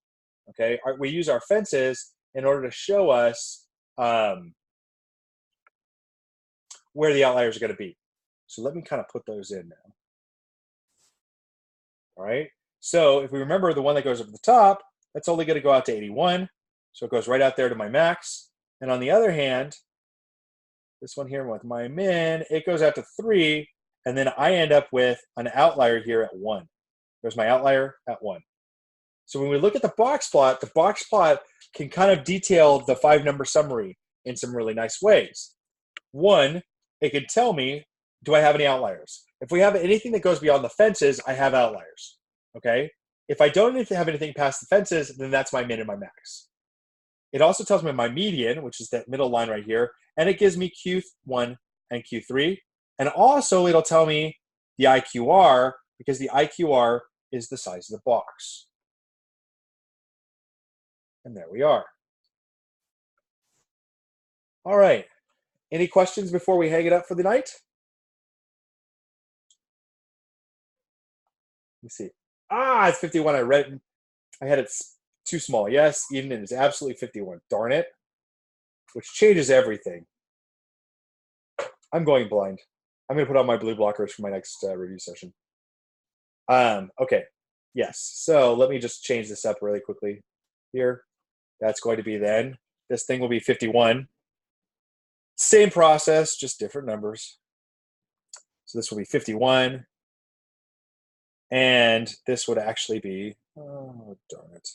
okay, we use our fences in order to show us where the outliers are going to be. So let me kind of put those in now. All right. So if we remember the one that goes up at the top, that's only going to go out to 81. So it goes right out there to my max. And on the other hand, this one here with my min, it goes out to 3. And then I end up with an outlier here at 1. There's my outlier at 1. So when we look at the box plot can kind of detail the 5-number summary in some really nice ways. 1, it can tell me, do I have any outliers? If we have anything that goes beyond the fences, I have outliers, okay? If I don't have anything past the fences, then that's my min and my max. It also tells me my median, which is that middle line right here, and it gives me Q1 and Q3. And also it'll tell me the IQR, because the IQR is the size of the box. And there we are. All right. Any questions before we hang it up for the night? Let me see. It's 51. I had it too small. Yes, Eden, it is absolutely 51. Darn it. Which changes everything. I'm going blind. I'm going to put on my blue blockers for my next review session. Okay. Yes. So let me just change this up really quickly here. That's going to be then. This thing will be 51. Same process, just different numbers. So this will be 51. And this would actually be, oh, darn it.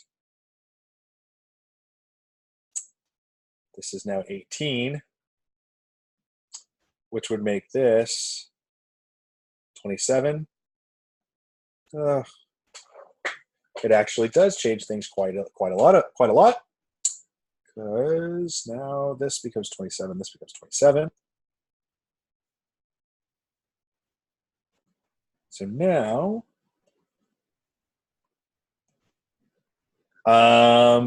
This is now 18, which would make this 27. It actually does change things quite a lot. Because now this becomes 27, this becomes 27. So now,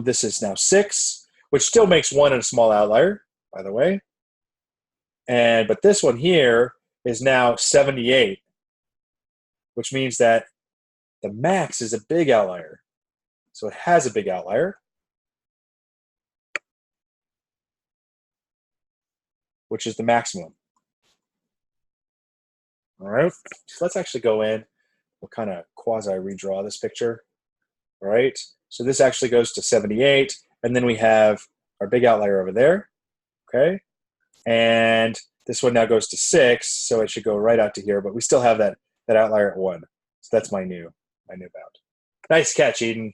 this is now 6, which still makes 1 and a small outlier, by the way. But this one here is now 78, which means that the max is a big outlier. So it has a big outlier, which is the maximum. All right, so let's actually go in. We'll kind of quasi-redraw this picture. All right, so this actually goes to 78, and then we have our big outlier over there, okay? And this one now goes to 6, so it should go right out to here, but we still have that outlier at 1. So that's my new bound. Nice catch, Eden.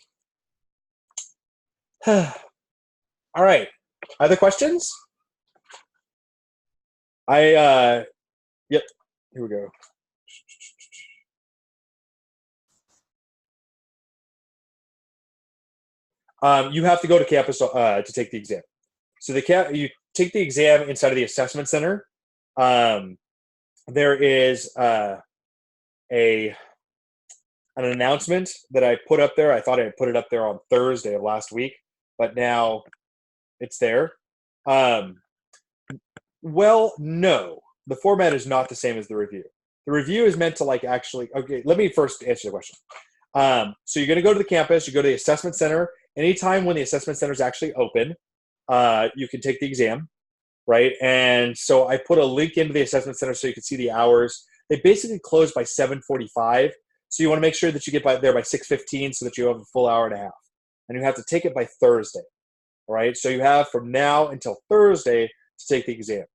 All right, other questions? Yep, here we go. You have to go to campus to take the exam. So you take the exam inside of the assessment center. There is an announcement that I put up there. I thought I had put it up there on Thursday of last week, but now it's there. Well, no. The format is not the same as the review. The review is meant to okay, let me first answer the question. So you're going to go to the campus, you go to the assessment center. Anytime when the assessment center is actually open, you can take the exam, right? And so I put a link into the assessment center so you can see the hours. They basically close by 7:45. So you want to make sure that you get there by 6:15 so that you have a full hour and a half. and you have to take it by Thursday. All right, so you have from now until Thursday to take the exam.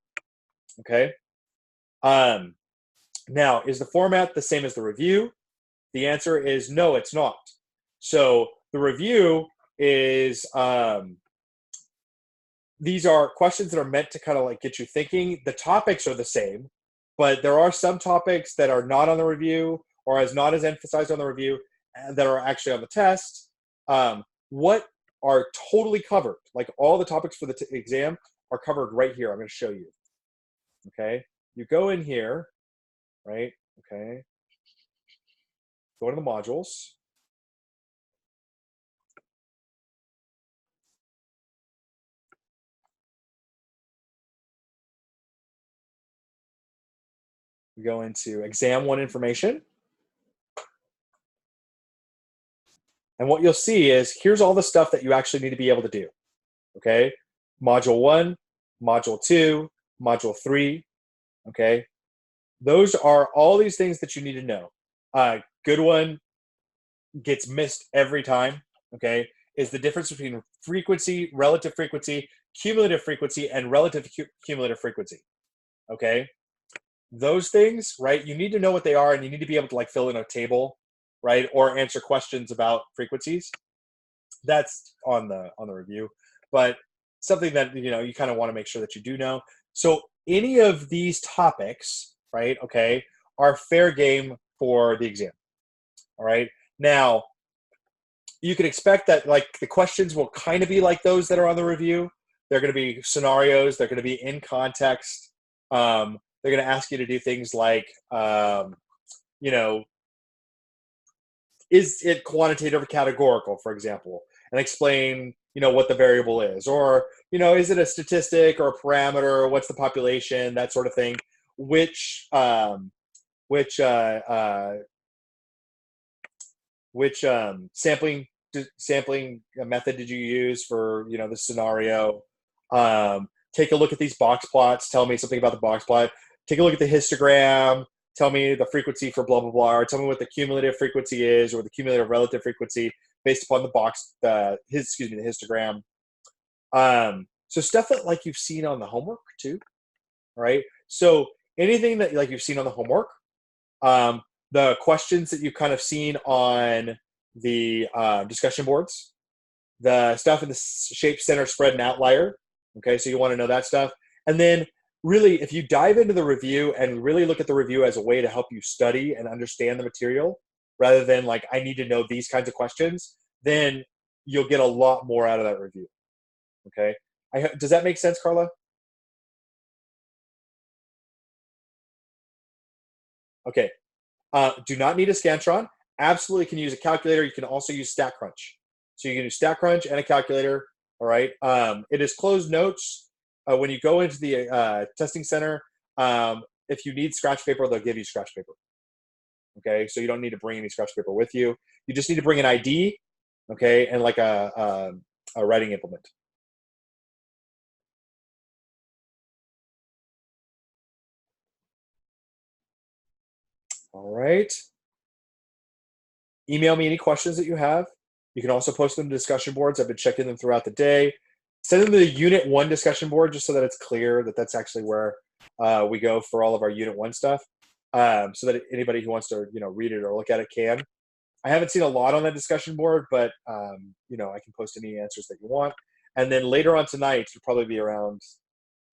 Okay. Now, is the format the same as the review? The answer is no, it's not. So the review is these are questions that are meant to kind of like get you thinking. The topics are the same, but there are some topics that are not on the review or as not as emphasized on the review that are actually on the test. What are totally covered, like all the topics for the exam are covered right here. I'm going to show you. Okay, you go in here, right? Okay, go to the modules. We go into Exam1 information. And what you'll see is here's all the stuff that you actually need to be able to do. Okay, Module 1, Module 2, Module 3. Okay, those are all these things that you need to know. Good one gets missed every time. Okay, is the difference between frequency, relative frequency, cumulative frequency, and relative cumulative frequency. Okay, those things, right? You need to know what they are, and you need to be able to like fill in a table, right, or answer questions about frequencies. That's on the review, but something that you kind of want to make sure that you do know. So any of these topics, right? Okay, are fair game for the exam. All right. Now, you can expect that like the questions will kind of be like those that are on the review. They're going to be scenarios. They're going to be in context. They're going to ask you to do things like, is it quantitative or categorical, for example, and explain, what the variable is, or, is it a statistic or a parameter? What's the population? That sort of thing. Which sampling method did you use for the scenario? Take a look at these box plots. Tell me something about the box plot. Take a look at the histogram. Tell me the frequency for blah blah blah. Or tell me what the cumulative frequency is, or the cumulative relative frequency based upon the histogram. So stuff that like you've seen on the homework too, right? So anything that like you've seen on the homework. The questions that you've kind of seen on the discussion boards, the stuff in the shape, center, spread, and outlier. Okay, so you want to know that stuff. And then really, if you dive into the review and really look at the review as a way to help you study and understand the material, rather than like, I need to know these kinds of questions, then you'll get a lot more out of that review. Okay, does that make sense, Carla? Okay. Do not need a Scantron. Absolutely can use a calculator. You can also use StatCrunch. So you can use StatCrunch and a calculator. All right. It is closed notes. When you go into the testing center, if you need scratch paper, they'll give you scratch paper. Okay. So you don't need to bring any scratch paper with you. You just need to bring an ID. Okay. And like a writing implement. All right. Email me any questions that you have. You can also post them to discussion boards. I've been checking them throughout the day. Send them to the Unit 1 discussion board just so that it's clear that that's actually where we go for all of our Unit 1 stuff, so that anybody who wants to read it or look at it can. I haven't seen a lot on that discussion board, but I can post any answers that you want. And then later on tonight, it'll probably be around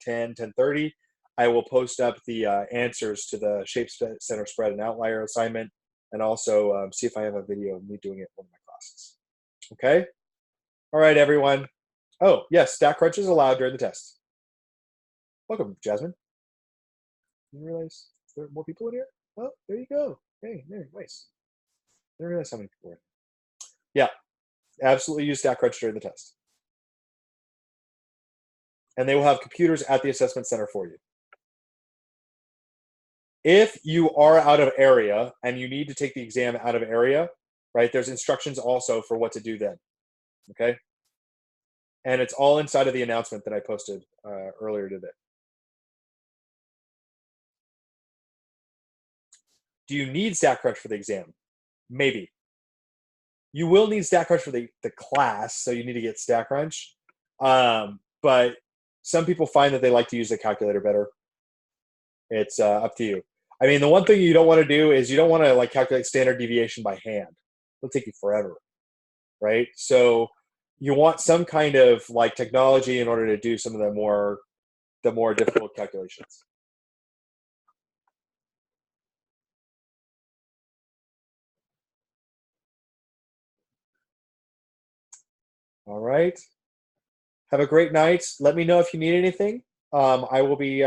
10:30, I will post up the answers to the shape, center, spread, and outlier assignment, and also see if I have a video of me doing it in one of my classes. Okay? All right, everyone. Oh, yes, StatCrunch is allowed during the test. Welcome, Jasmine. You realize there are more people in here? Oh, there you go. Hey, there, nice. I didn't realize how many people were in. Yeah, absolutely use StatCrunch during the test. And they will have computers at the assessment center for you. If you are out of area and you need to take the exam out of area, right, there's instructions also for what to do then. Okay? And it's all inside of the announcement that I posted earlier today. Do you need StatCrunch for the exam? Maybe. You will need StatCrunch for the class, so you need to get StatCrunch. But some people find that they like to use the calculator better. It's up to you. I mean, the one thing you don't want to do is you don't want to like calculate standard deviation by hand. It'll take you forever, right? So you want some kind of like technology in order to do some of the more difficult calculations. All right. Have a great night. Let me know if you need anything. I will be,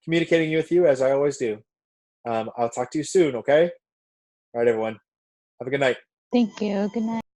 communicating with you as I always do. I'll talk to you soon, okay? All right, everyone. Have a good night. Thank you. Good night.